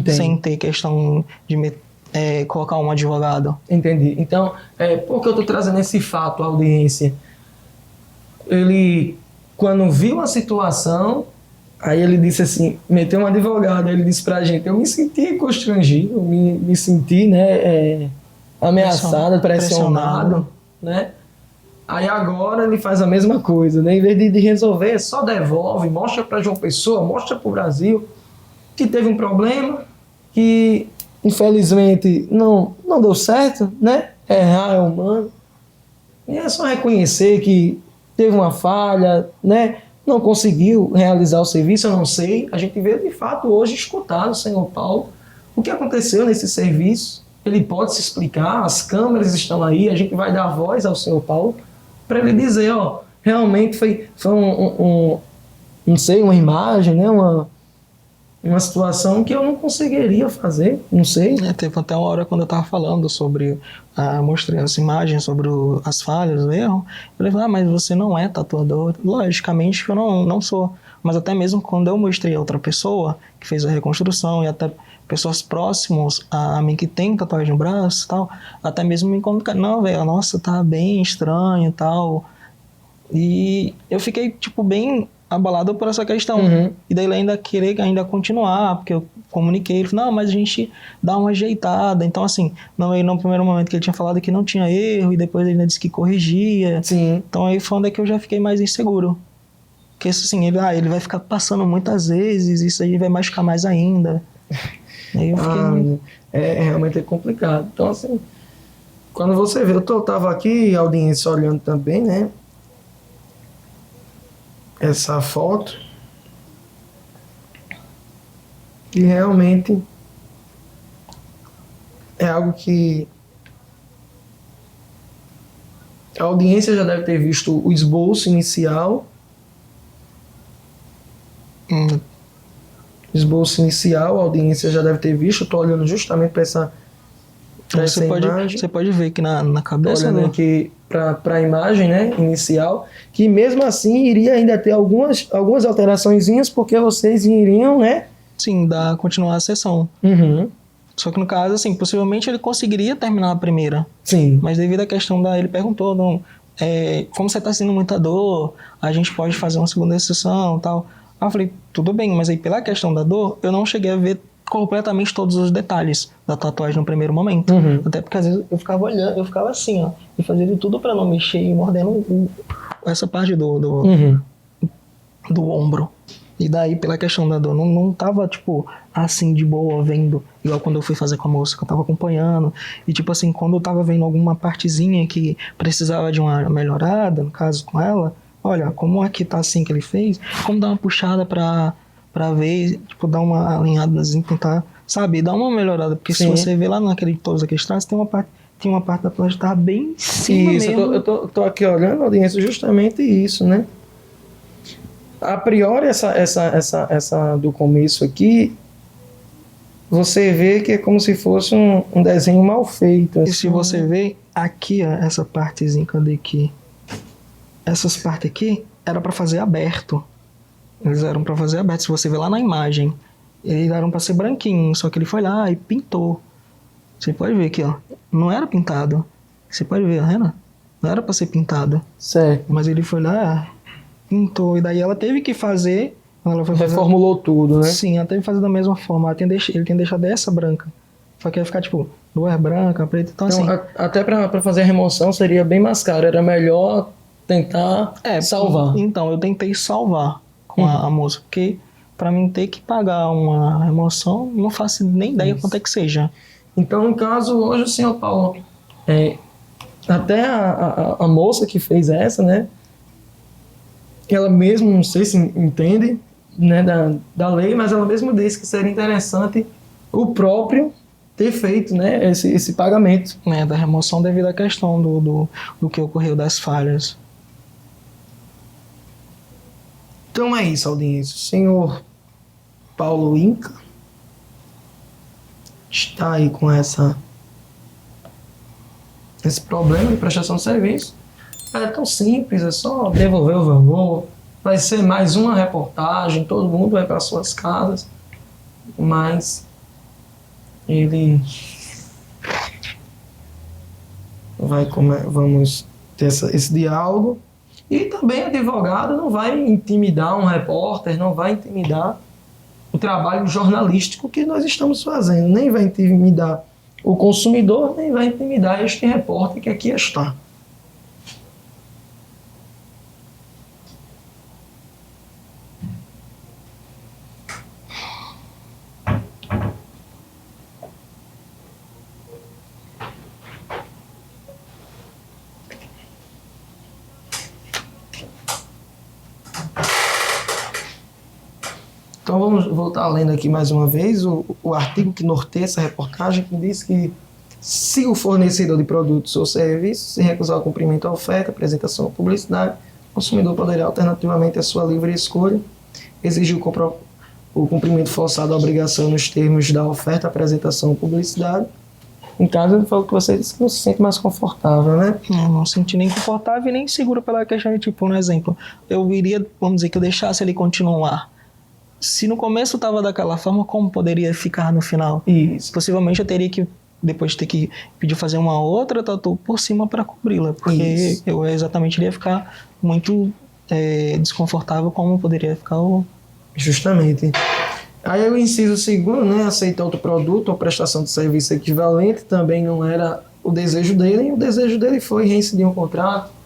Speaker 2: sem ter questão de colocar um advogado.
Speaker 1: Entendi. Então, por que eu estou trazendo esse fato à audiência? Ele, quando viu a situação, aí ele disse assim, meteu um advogado, aí ele disse pra gente, eu me senti constrangido, eu me senti, né, ameaçado, pressionado, né? Aí agora ele faz a mesma coisa, né? Em vez de resolver, só devolve, mostra para João Pessoa, mostra para o Brasil que teve um problema, que infelizmente não deu certo, né? Errar é humano. E é só reconhecer que teve uma falha, né? Não conseguiu realizar o serviço, eu não sei. A gente veio de fato hoje escutar do senhor Paulo o que aconteceu nesse serviço. Ele pode se explicar, as câmeras estão aí, a gente vai dar voz ao senhor Paulo para ele dizer, realmente foi não sei, uma imagem, né? Uma situação que eu não conseguiria fazer, não sei.
Speaker 2: Teve até uma hora quando eu estava falando sobre, mostrei essa imagem sobre as falhas, o erro, eu falei, mas você não é tatuador. Logicamente que eu não sou, mas até mesmo quando eu mostrei a outra pessoa que fez a reconstrução e até pessoas próximas a mim que tem tatuagem no braço e tal, até mesmo me comunicaram, não, velho, nossa, tá bem estranho e tal. E eu fiquei, tipo, bem abalado por essa questão. E daí ele ainda querer continuar, porque eu comuniquei, ele falou, não, mas a gente dá uma ajeitada. Então, assim, no primeiro momento que ele tinha falado que não tinha erro, e depois ele ainda disse que corrigia.
Speaker 1: Sim.
Speaker 2: Então aí foi onde é que eu já fiquei mais inseguro. Porque assim, ele vai ficar passando muitas vezes, isso aí vai machucar mais ainda. Aí eu fiquei...
Speaker 1: realmente é complicado. Então, assim, quando você vê, eu tava aqui, a audiência olhando também, né? Essa foto. E realmente é algo que a audiência já deve ter visto o esboço inicial. Esboço inicial, a audiência já deve ter visto. Eu estou olhando justamente para
Speaker 2: Então
Speaker 1: essa imagem.
Speaker 2: você pode ver que na cabeça...
Speaker 1: Olhando aqui para a imagem, né, inicial, que mesmo assim iria ainda ter algumas alteraçõezinhas, porque vocês iriam, né?
Speaker 2: Sim, continuar a sessão.
Speaker 1: Uhum.
Speaker 2: Só que no caso, assim, possivelmente ele conseguiria terminar a primeira.
Speaker 1: Sim.
Speaker 2: Mas devido à questão ele perguntou, como você está sentindo muita dor, a gente pode fazer uma segunda sessão e tal. Aí eu falei, tudo bem, mas aí pela questão da dor, eu não cheguei a ver completamente todos os detalhes da tatuagem no primeiro momento.
Speaker 1: Uhum.
Speaker 2: Até porque às vezes eu ficava olhando, eu ficava assim, ó, e fazia de tudo para não mexer e mordendo essa parte
Speaker 1: Uhum.
Speaker 2: do ombro. E daí, pela questão da dor, não tava, tipo, assim, de boa, vendo, igual quando eu fui fazer com a moça, que eu tava acompanhando. E, tipo assim, quando eu tava vendo alguma partezinha que precisava de uma melhorada, no caso com ela, olha, como aqui tá assim que ele fez, como dar uma puxada pra ver, tipo, dar uma alinhadazinha, tentar, sabe, dar uma melhorada. Porque
Speaker 1: Sim.
Speaker 2: se você ver lá todos aqueles traços, tem uma parte da planta que tava bem em cima
Speaker 1: Isso,
Speaker 2: mesmo.
Speaker 1: eu tô aqui olhando, audiência, justamente isso, né? A priori, essa do começo aqui, você vê que é como se fosse um desenho mal feito.
Speaker 2: E
Speaker 1: assim.
Speaker 2: se você ver aqui, ó, essa partezinha, cadê aqui? Essas partes aqui era para fazer aberto. Eles eram para fazer aberto. Se você ver lá na imagem, eles eram para ser branquinho, só que ele foi lá e pintou. Você pode ver aqui, ó. Não era pintado. Você pode ver, Renan? Não era para ser pintado.
Speaker 1: Certo.
Speaker 2: Mas ele foi lá, pintou. E daí ela teve que fazer. Ela foi fazer,
Speaker 1: Reformulou tudo, né?
Speaker 2: sim, ela teve que fazer da mesma forma. Ele tinha deixado essa branca. Só que ia ficar tipo, duas branca, preta. Então,
Speaker 1: Então,
Speaker 2: assim.
Speaker 1: até para fazer a remoção seria bem mais caro. Era melhor tentar salvar.
Speaker 2: Então, eu tentei salvar com a moça, porque para mim ter que pagar uma remoção, não faço nem ideia quanto é que seja.
Speaker 1: Então, no caso, hoje, senhor Paulo, até a moça que fez essa, né? Ela mesmo, não sei se entende, né, da lei, mas ela mesmo disse que seria interessante o próprio ter feito, né, esse pagamento.
Speaker 2: Da remoção devido à questão do que ocorreu das falhas.
Speaker 1: Então é isso, audiência. O senhor Paulo Inca está aí com esse problema de prestação de serviço. É tão simples, é só devolver o valor. Vai ser mais uma reportagem, todo mundo vai para suas casas, mas ele vamos ter esse diálogo. E também o advogado não vai intimidar um repórter, não vai intimidar o trabalho jornalístico que nós estamos fazendo, nem vai intimidar o consumidor, nem vai intimidar este repórter que aqui está. Então vamos voltar lendo aqui mais uma vez o artigo que norteia essa reportagem, que diz que se o fornecedor de produtos ou serviços se recusar ao cumprimento da oferta, apresentação ou publicidade, o consumidor poderá alternativamente à sua livre escolha exigir o cumprimento forçado da obrigação nos termos da oferta, apresentação ou publicidade. Em caso, ele falou que você disse que não se sente mais confortável, né?
Speaker 2: Não senti nem confortável e nem seguro pela questão de, tipo, um exemplo, eu iria, vamos dizer, que eu deixasse ele continuar. Se no começo estava daquela forma, como poderia ficar no final?
Speaker 1: Isso.
Speaker 2: Possivelmente eu teria que, depois ter que pedir fazer uma outra tatu por cima para cobri-la, porque
Speaker 1: Isso.
Speaker 2: eu exatamente iria ficar muito desconfortável como poderia ficar o...
Speaker 1: Justamente. Aí o inciso segundo, né, aceitar outro produto ou prestação de serviço equivalente, também não era o desejo dele, e o desejo dele foi reincidir um contrato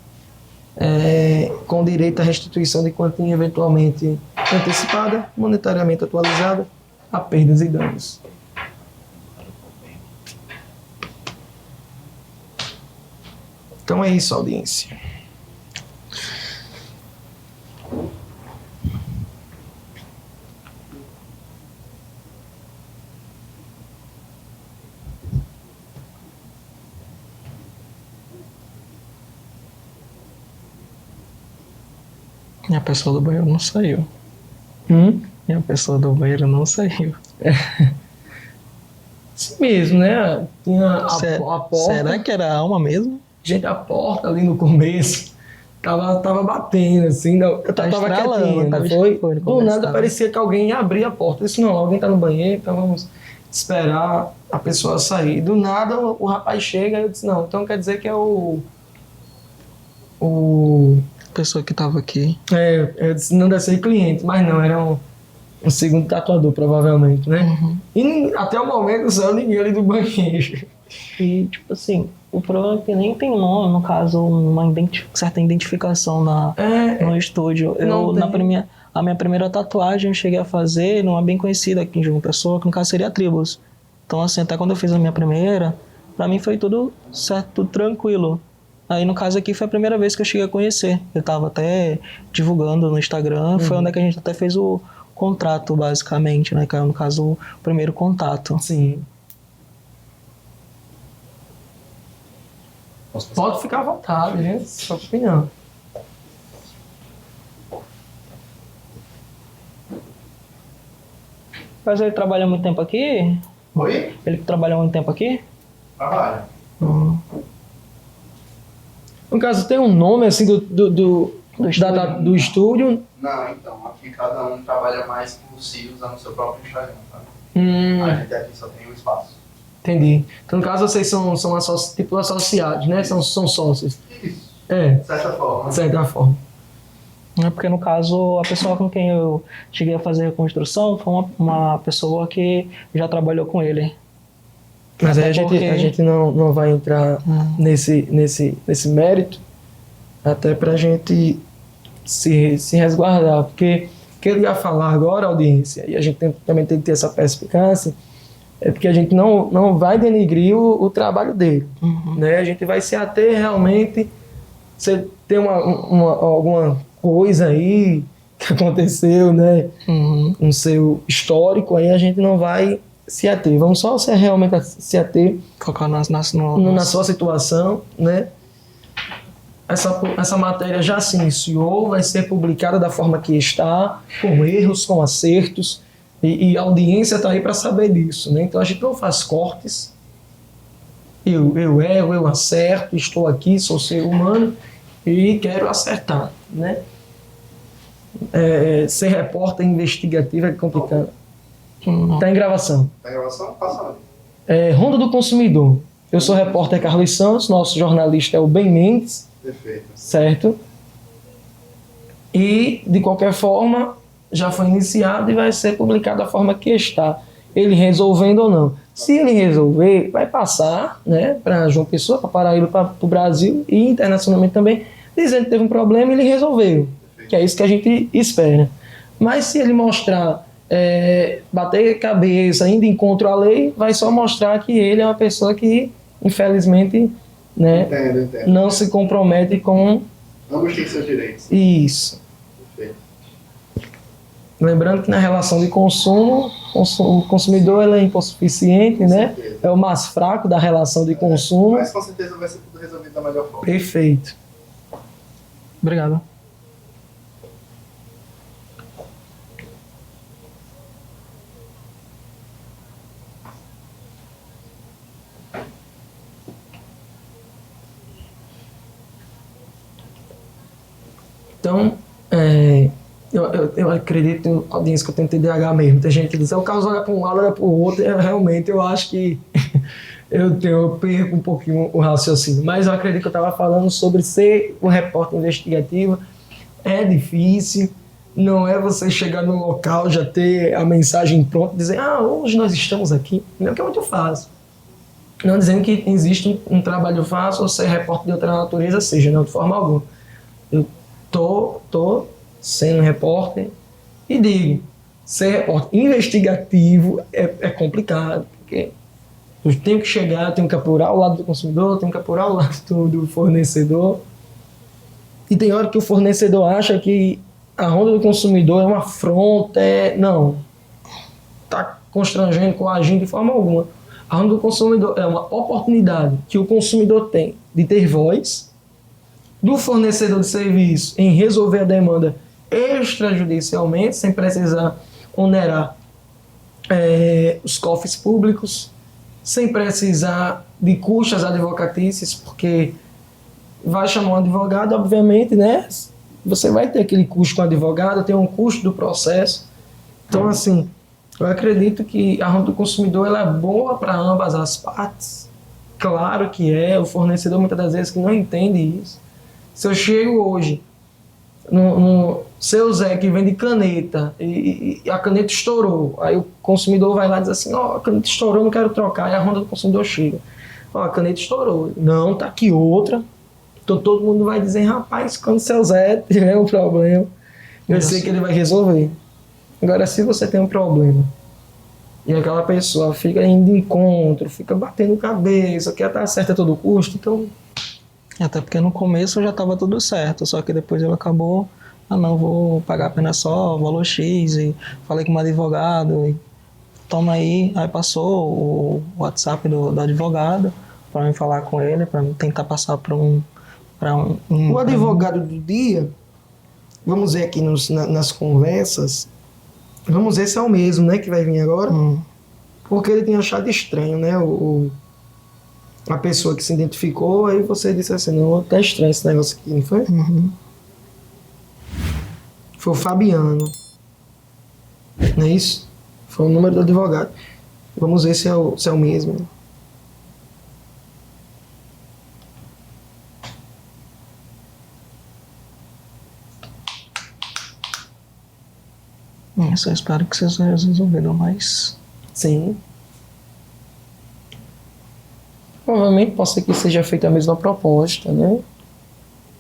Speaker 1: com direito à restituição de quantia eventualmente antecipada, monetariamente atualizada, a perdas e danos. Então é isso, audiência.
Speaker 2: E a pessoa do banheiro não saiu. E a pessoa do banheiro não saiu.
Speaker 1: Assim mesmo, né? Tinha a porta.
Speaker 2: Será que era a alma mesmo?
Speaker 1: Gente, a porta ali no começo tava batendo, assim, não, eu tava
Speaker 2: estralando,
Speaker 1: quietinho,
Speaker 2: tava
Speaker 1: não foi?
Speaker 2: no
Speaker 1: Do
Speaker 2: começo,
Speaker 1: nada
Speaker 2: tava.
Speaker 1: parecia que alguém ia abrir a porta. Eu disse, não, alguém tá no banheiro, então vamos esperar a pessoa sair. Do nada o rapaz chega e eu disse, não, então quer dizer que é o
Speaker 2: A pessoa que tava aqui.
Speaker 1: eu disse, não deve ser cliente, mas não, era um segundo tatuador, provavelmente, né? E até o momento não saiu ninguém ali do banheiro.
Speaker 2: E, tipo assim, o problema é que nem tem nome, no caso, certa identificação no estúdio.
Speaker 1: Não tem.
Speaker 2: A minha primeira tatuagem eu cheguei a fazer numa bem conhecida aqui em João Pessoa, que no caso seria a Tribus. Então, assim, até quando eu fiz a minha primeira, pra mim foi tudo certo, tudo tranquilo. Aí, no caso aqui, foi a primeira vez que eu cheguei a conhecer. Eu tava até divulgando no Instagram, foi onde é que a gente até fez o contrato, basicamente, né? Que é, no caso, o primeiro contato.
Speaker 1: Sim. Pode ficar à vontade, gente. Sua opinião.
Speaker 2: Mas ele trabalha muito tempo aqui?
Speaker 5: Oi?
Speaker 2: Ele trabalha muito tempo aqui?
Speaker 5: Trabalho.
Speaker 1: No caso, tem um nome assim do estúdio.
Speaker 5: Não, então, aqui cada um trabalha mais por si, usando o seu próprio Instagram, sabe? A gente aqui só tem um espaço.
Speaker 1: Entendi. Então, no caso, vocês são tipo associados, né? São sócios.
Speaker 5: Isso,
Speaker 1: É,
Speaker 5: de certa forma.
Speaker 1: de certa forma.
Speaker 2: É porque, no caso, a pessoa com quem eu cheguei a fazer a reconstrução foi uma pessoa que já trabalhou com ele.
Speaker 1: Mas aí
Speaker 2: Até porque-
Speaker 1: a gente não vai entrar nesse mérito, até pra gente se resguardar. Porque o que eu ia falar agora, audiência, e a gente também tem que ter essa perspicácia, é porque a gente não vai denigrir o trabalho dele. Né? A gente vai se ater realmente, se tem alguma coisa aí que aconteceu, né? Um seu histórico, aí a gente não vai se ater. Vamos só realmente se ater
Speaker 2: Focar
Speaker 1: na sua situação, né? Essa matéria já se iniciou, vai ser publicada da forma que está, com erros, com acertos, e a audiência está aí para saber disso, né? Então a gente não faz cortes. Eu erro, eu acerto, estou aqui, sou ser humano e quero acertar, né? Ser repórter investigativo é complicado. Está em gravação.
Speaker 5: A gravação passa ali.
Speaker 1: Ronda do Consumidor. Eu sou o repórter Carlos Santos, nosso jornalista é o Ben Mendes,
Speaker 5: Perfeito.
Speaker 1: certo? E, de qualquer forma, já foi iniciado e vai ser publicado da forma que está. Ele resolvendo ou não. Se ele resolver, vai passar, né, para João Pessoa, para Paraíba, para o Brasil e internacionalmente também, dizendo que teve um problema e ele resolveu. Que é isso que a gente espera. Mas se ele mostrar, bater cabeça, ainda encontra a lei, vai só mostrar que ele é uma pessoa que, infelizmente, né,
Speaker 5: Entendo.
Speaker 1: não se compromete com
Speaker 5: Ambos têm seus direitos.
Speaker 1: isso.
Speaker 5: Perfeito.
Speaker 1: Lembrando que na relação de consumo, o consumidor ele é hipossuficiente, né?
Speaker 5: certeza.
Speaker 1: É o mais fraco da relação de consumo.
Speaker 5: Mas com certeza vai ser tudo resolvido da melhor forma.
Speaker 1: Perfeito.
Speaker 2: Obrigado.
Speaker 1: Então, eu acredito, audiência, que eu tenho TDAH mesmo. Tem gente que diz, o Carlos olha para um lado, olha para o outro. Realmente, eu acho que eu perco um pouquinho o raciocínio. Mas eu acredito que eu estava falando sobre ser um repórter investigativo. É difícil. Não é você chegar no local, já ter a mensagem pronta e dizer, hoje nós estamos aqui. Não, que é muito fácil. Não dizendo que existe um trabalho fácil ou ser repórter de outra natureza seja, não, de forma alguma. Eu tô sendo repórter e digo, ser repórter investigativo é complicado, porque eu tenho que chegar, eu tenho que apurar o lado do consumidor, eu tenho que apurar o lado do fornecedor, e tem hora que o fornecedor acha que a ronda do consumidor é uma afronta, não, está constrangendo, coagindo de forma alguma. A ronda do consumidor é uma oportunidade que o consumidor tem de ter voz, do fornecedor de serviço em resolver a demanda extrajudicialmente, sem precisar onerar os cofres públicos, sem precisar de custas advocatícias, porque vai chamar um advogado, obviamente, né? Você vai ter aquele custo com o advogado, tem um custo do processo. Então, assim, eu acredito que a ronda do consumidor ela é boa para ambas as partes. Claro que é, o fornecedor muitas das vezes que não entende isso. Se eu chego hoje no seu Zé que vende caneta e a caneta estourou, aí o consumidor vai lá e diz assim, ó, a caneta estourou, não quero trocar, e a ronda do consumidor chega. Ó, a caneta estourou. Não, tá aqui outra. Então todo mundo vai dizer, rapaz, quando o seu Zé tiver um problema, eu sei que ele vai resolver. Agora, se você tem um problema e aquela pessoa fica indo de encontro, fica batendo cabeça, quer estar certa a todo custo, então...
Speaker 2: Até porque no começo já estava tudo certo, só que depois ele acabou, não, vou pagar apenas só o valor X, e falei com um advogado, e toma aí passou o WhatsApp do advogado para mim falar com ele, para tentar passar para um...
Speaker 1: O advogado do dia, vamos ver aqui nas conversas, vamos ver se é o mesmo, né, que vai vir agora, porque ele tem achado estranho, né, a pessoa que se identificou, aí você disse assim, não, tá estranho esse negócio aqui, não foi? Foi o Fabiano, não é isso? Foi o número do advogado. Vamos ver se é o mesmo.
Speaker 2: Eu só espero que vocês resolveram, mas...
Speaker 1: Sim. Provavelmente pode ser que seja feita a mesma proposta, né?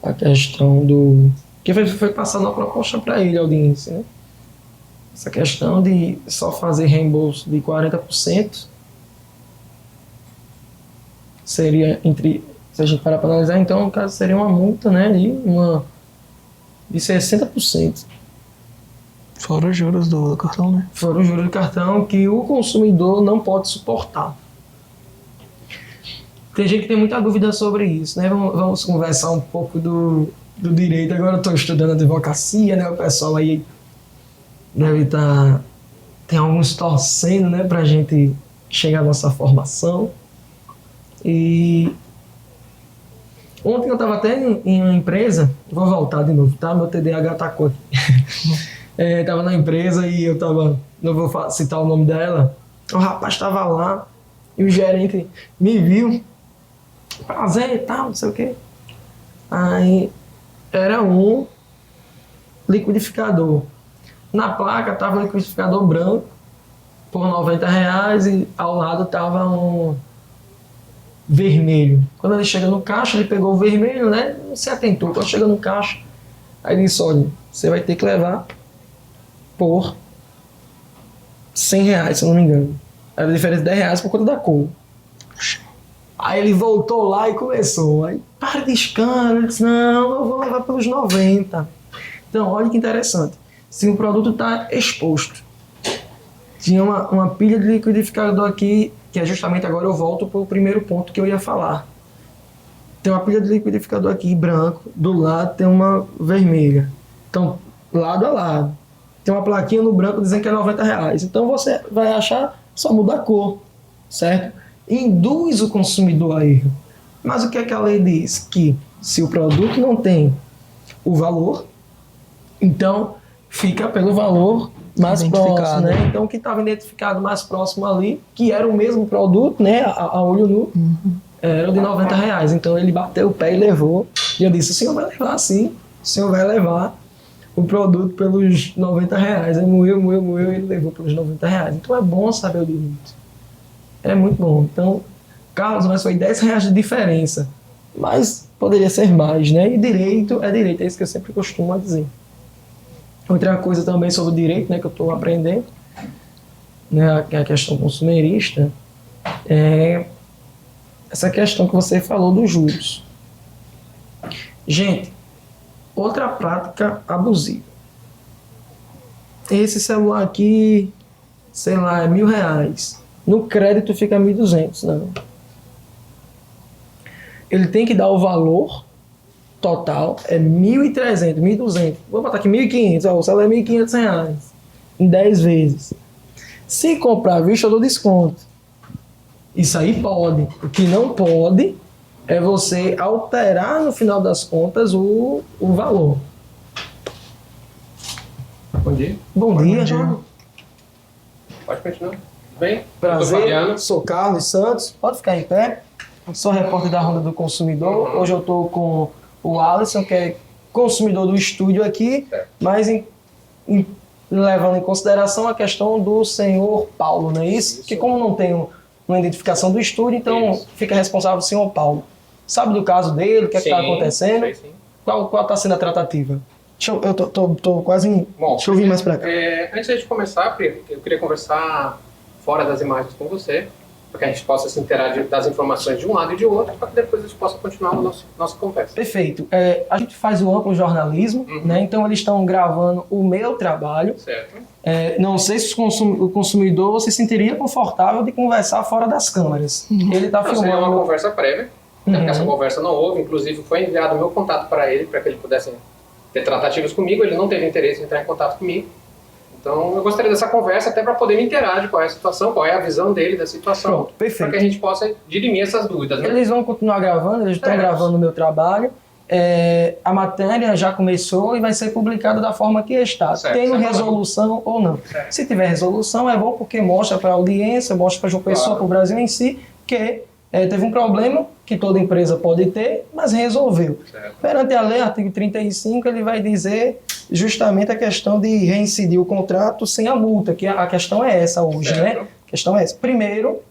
Speaker 1: A questão do... Que foi passando a proposta para ele, a audiência, né? Essa questão de só fazer reembolso de 40% seria entre... Se a gente parar para analisar, então, no caso, seria uma multa, né? De 60%.
Speaker 2: Fora os juros do cartão, né?
Speaker 1: Fora os juros do cartão que o consumidor não pode suportar. Tem gente que tem muita dúvida sobre isso, né? Vamos conversar um pouco do direito. Agora eu estou estudando advocacia, né? O pessoal aí deve estar... Tem alguns torcendo, né? Pra gente chegar à nossa formação. E... Ontem eu estava até em uma empresa... Vou voltar de novo, tá? Meu TDAH atacou aqui. Tava na empresa e eu tava... Não vou citar o nome dela. O rapaz estava lá e o gerente me viu. Prazer e tal, não sei o quê. Aí era um liquidificador. Na placa tava um liquidificador branco por R$90 e ao lado tava um vermelho. Quando ele chega no caixa, ele pegou o vermelho, né? Não se atentou. Quando chega no caixa, aí ele disse, olha, você vai ter que levar por R$100, se eu não me engano. Era a diferença de R$10 por conta da cor. Aí ele voltou lá e começou. Aí, para de escândalo. Ele disse, não, eu vou levar pelos 90. Então, olha que interessante. Se o produto está exposto. Tinha uma pilha de liquidificador aqui, que é justamente agora eu volto para o primeiro ponto que eu ia falar. Tem uma pilha de liquidificador aqui, branco. Do lado tem uma vermelha. Então, lado a lado. Tem uma plaquinha no branco dizendo que é R$90. Então, você vai achar, só muda a cor, certo? Induz o consumidor a erro. Mas o que é que a lei diz? Que se o produto não tem o valor, então fica pelo valor mais próximo, né? Então o que estava identificado mais próximo ali, que era o mesmo produto, né, a olho nu, era de R$90. Então ele bateu o pé e levou. E eu disse, o senhor vai levar sim, o senhor vai levar o produto pelos R$90. Aí moeu, e ele levou pelos R$90. Então é bom saber o direito. É muito bom. Então, Carlos, mas foi R$10 de diferença. Mas poderia ser mais, né? E direito é direito, é isso que eu sempre costumo dizer. Outra coisa também sobre o direito, né, que eu estou aprendendo, né, a questão consumerista, é essa questão que você falou dos juros. Gente, outra prática abusiva. Esse celular aqui, sei lá, é R$1.000. No crédito fica 1.200, não. Ele tem que dar o valor total, é 1.300, 1.200. Vou botar aqui 1.500, o salário é R$1.500, em 10 vezes. Se comprar à vista, eu dou desconto. Isso aí pode. O que não pode é você alterar no final das contas o valor.
Speaker 6: Bom dia.
Speaker 1: Bom dia, João.
Speaker 6: Pode continuar. Tudo bem? Eu sou
Speaker 1: Prazer,
Speaker 6: Fabiano.
Speaker 1: sou Carlos Santos. Pode ficar em pé. Sou repórter da Ronda do Consumidor. Hoje eu estou com o Alisson, que é consumidor do estúdio aqui,
Speaker 6: Certo.
Speaker 1: mas levando em consideração a questão do senhor Paulo, não é isso? Que como não tem uma identificação do estúdio, então
Speaker 6: Isso.
Speaker 1: fica responsável o senhor Paulo. Sabe do caso dele, o que está acontecendo?
Speaker 6: Sei, sim.
Speaker 1: Qual está sendo a tratativa? Eu tô quase...
Speaker 6: Bom,
Speaker 1: deixa eu vir mais para cá.
Speaker 6: Antes de começar, Pri, eu queria conversar fora das imagens com você, para que a gente possa se inteirar das informações de um lado e de outro, para que depois a gente possa continuar a nossa conversa.
Speaker 1: Perfeito. A gente faz o amplo jornalismo, né? Então eles estão gravando o meu trabalho.
Speaker 6: Certo.
Speaker 1: Não sei se o consumidor se sentiria confortável de conversar fora das câmeras. Ele está
Speaker 6: Não, seria uma
Speaker 1: filmando.
Speaker 6: conversa prévia, né, porque essa conversa não houve, inclusive foi enviado o meu contato para ele, para que ele pudesse ter tratativas comigo, ele não teve interesse em entrar em contato comigo. Então eu gostaria dessa conversa até para poder me inteirar de qual é a situação, qual é a visão dele da situação,
Speaker 1: Pronto, perfeito.
Speaker 6: para que a gente possa dirimir essas dúvidas. Né?
Speaker 1: Eles vão continuar gravando, eles estão gravando o meu trabalho. A matéria já começou e vai ser publicada da forma que está,
Speaker 6: Certo,
Speaker 1: tendo
Speaker 6: certo.
Speaker 1: resolução ou não.
Speaker 6: Certo.
Speaker 1: Se tiver resolução, é bom porque mostra para a audiência, mostra para João Pessoa,
Speaker 6: Claro.
Speaker 1: para o Brasil em si, que teve um problema que toda empresa pode ter, mas resolveu.
Speaker 6: Certo.
Speaker 1: Perante a lei, artigo 35, ele vai dizer justamente a questão de reincidir o contrato sem a multa, que a questão é essa hoje,
Speaker 6: Certo.
Speaker 1: né? A questão é essa. Primeiro,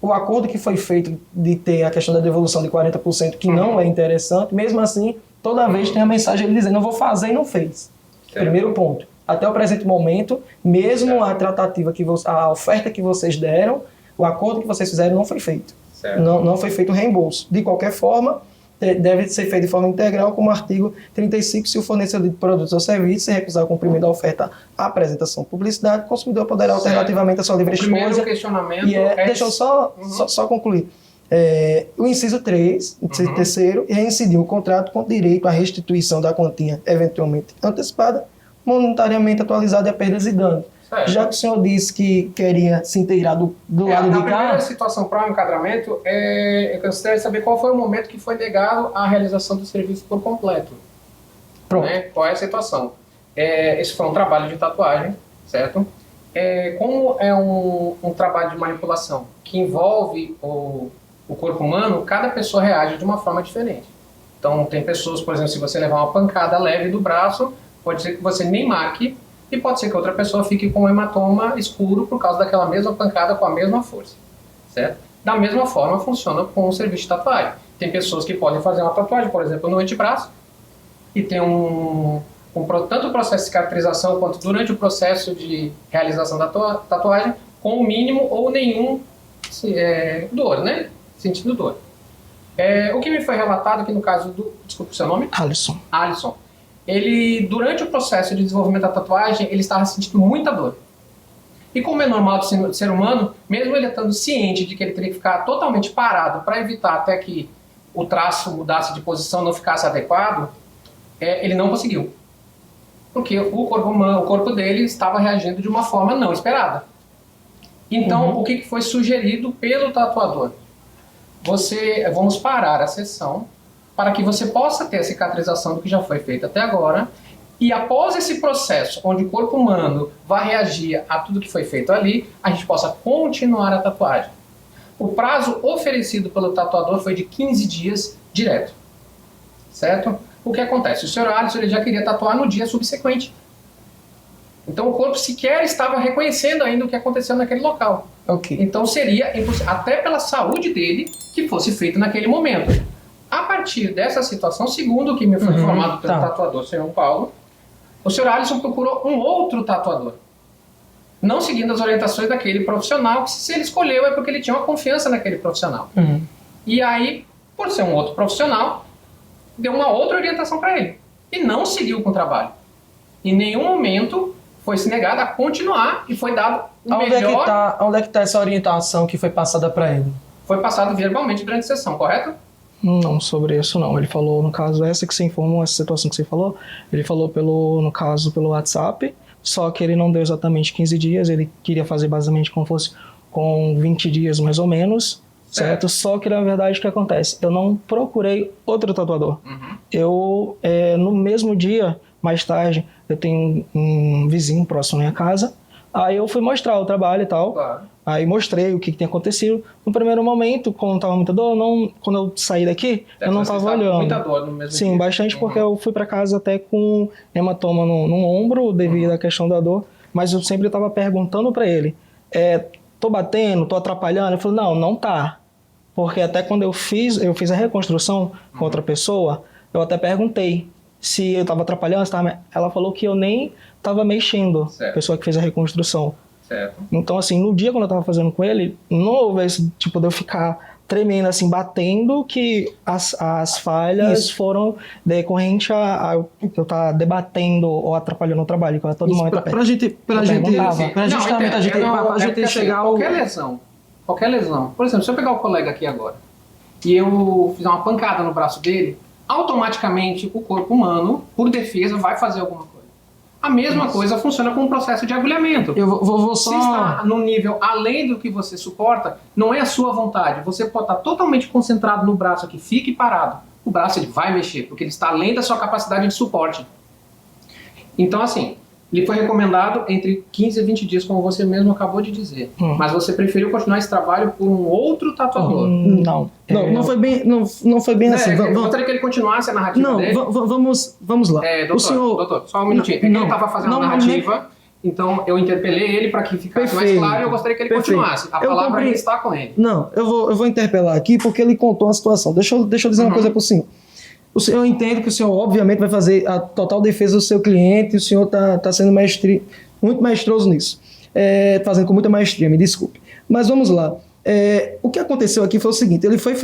Speaker 1: o acordo que foi feito de ter a questão da devolução de 40%, que não é interessante, mesmo assim, toda vez tem a mensagem ele dizendo, não vou fazer e não fez.
Speaker 6: Certo.
Speaker 1: Primeiro ponto. Até o presente momento, mesmo a tratativa, a oferta que vocês deram, o acordo que vocês fizeram não foi feito.
Speaker 6: Certo.
Speaker 1: Não foi feito o reembolso. De qualquer forma, deve ser feito de forma integral, como artigo 35, se o fornecedor de produtos ou serviços se recusar o cumprimento da oferta, a apresentação, publicidade, o consumidor poderá
Speaker 6: Certo.
Speaker 1: alternativamente a sua livre
Speaker 6: O primeiro
Speaker 1: escolha.
Speaker 6: questionamento
Speaker 1: E deixa eu só concluir. O inciso 3, inciso terceiro, reincidir o contrato com direito à restituição da quantia eventualmente antecipada, monetariamente atualizada e a perdas e danos.
Speaker 6: Certo.
Speaker 1: Já que o senhor disse que queria se inteirar do lado
Speaker 6: Na
Speaker 1: de
Speaker 6: primeira
Speaker 1: cá,
Speaker 6: situação para o encadramento, eu gostaria de saber qual foi o momento que foi negado a realização do serviço por completo.
Speaker 1: pronto.
Speaker 6: Né? Qual é a situação? Esse foi um trabalho de tatuagem, certo? Como é um trabalho de manipulação que envolve o corpo humano, cada pessoa reage de uma forma diferente. Então, tem pessoas, por exemplo, se você levar uma pancada leve do braço, pode ser que você nem marque, e pode ser que outra pessoa fique com um hematoma escuro por causa daquela mesma pancada com a mesma força, certo? Da mesma forma funciona com o serviço de tatuagem. Tem pessoas que podem fazer uma tatuagem, por exemplo, no antebraço, e tem tanto o processo de cicatrização quanto durante o processo de realização da tatuagem, com o mínimo ou nenhum dor, né? Sentindo dor. O que me foi relatado aqui no caso do... Desculpa o seu nome? Alisson. Ele, durante o processo de desenvolvimento da tatuagem, ele estava sentindo muita dor. E como é normal do ser humano, mesmo ele estando ciente de que ele teria que ficar totalmente parado para evitar até que o traço mudasse de posição, não ficasse adequado, ele não conseguiu. Porque o corpo dele estava reagindo de uma forma não esperada. Então, o que foi sugerido pelo tatuador? Vamos parar a sessão para que você possa ter a cicatrização do que já foi feito até agora, e após esse processo, onde o corpo humano vai reagir a tudo que foi feito ali, a gente possa continuar a tatuagem. O prazo oferecido pelo tatuador foi de 15 dias direto, certo? O que acontece? O Sr. Alisson ele já queria tatuar no dia subsequente. Então o corpo sequer estava reconhecendo ainda o que aconteceu naquele local.
Speaker 1: Ok.
Speaker 6: Então seria impossível, até pela saúde dele, que fosse feito naquele momento. A partir dessa situação, segundo o que me foi informado pelo tatuador, Sr. Paulo, o Sr. Alisson procurou um outro tatuador. Não seguindo as orientações daquele profissional, que se ele escolheu é porque ele tinha uma confiança naquele profissional. E aí, por ser um outro profissional, deu uma outra orientação para ele. E não seguiu com o trabalho. Em nenhum momento foi se negado a continuar e foi dado o melhor...
Speaker 1: Onde é que está essa orientação que foi passada para ele?
Speaker 6: Foi passado verbalmente durante a sessão, correto?
Speaker 2: Não, sobre isso não. Ele falou, no caso, essa que você informou, essa situação que você falou, ele falou no caso, pelo WhatsApp, só que ele não deu exatamente 15 dias, ele queria fazer basicamente como fosse com 20 dias mais ou menos, certo? Só que na verdade o que acontece? Eu não procurei outro tatuador. Eu, no mesmo dia, mais tarde, eu tenho um vizinho próximo à minha casa, aí eu fui mostrar o trabalho e tal.
Speaker 6: Claro.
Speaker 2: Aí mostrei o que tinha acontecido. No primeiro momento, quando estava muita dor, quando eu saí daqui, eu não estava olhando.
Speaker 6: Muita dor no mesmo
Speaker 2: Sim,
Speaker 6: dia.
Speaker 2: bastante, porque eu fui para casa até com hematoma no ombro devido à questão da dor. Mas eu sempre estava perguntando para ele, tô batendo, tô atrapalhando? Ele falou, não tá. Porque até quando eu fiz a reconstrução com outra pessoa, eu até perguntei se eu estava atrapalhando. Ela falou que eu nem estava mexendo,
Speaker 6: Certo.
Speaker 2: a pessoa que fez a reconstrução.
Speaker 6: Certo.
Speaker 2: Então, assim, no dia quando eu tava fazendo com ele, não houve esse tipo de eu ficar tremendo, assim, batendo, que as falhas foram decorrente a eu estar debatendo ou atrapalhando o trabalho, que eu a todo momento
Speaker 1: Pra gente justamente a gente chegar ao...
Speaker 6: Qualquer lesão. Por exemplo, se eu pegar o colega aqui agora e eu fizer uma pancada no braço dele, automaticamente o corpo humano, por defesa, vai fazer alguma coisa. A mesma coisa funciona com o processo de agulhamento.
Speaker 1: Eu vou só...
Speaker 6: Se está num nível além do que você suporta, não é a sua vontade. Você pode estar totalmente concentrado no braço aqui, fique parado. O braço ele vai mexer, porque ele está além da sua capacidade de suporte. Então, assim, ele foi recomendado entre 15 e 20 dias, como você mesmo acabou de dizer. Mas você preferiu continuar esse trabalho por um outro tatuador.
Speaker 1: Não foi bem assim.
Speaker 6: Eu gostaria que ele continuasse a narrativa dele.
Speaker 1: Vamos lá.
Speaker 6: Doutor, só um minutinho. Ele estava fazendo a narrativa, então eu interpelei ele para que ficasse mais claro e eu gostaria que ele continuasse. A palavra ainda está com ele.
Speaker 1: Não, eu vou interpelar aqui porque ele contou uma situação. Deixa eu dizer uma coisa para o senhor. Eu entendo que o senhor, obviamente, vai fazer a total defesa do seu cliente, e o senhor está sendo muito maestroso nisso. Fazendo com muita maestria, me desculpe. Mas vamos lá. O que aconteceu aqui foi o seguinte, ele foi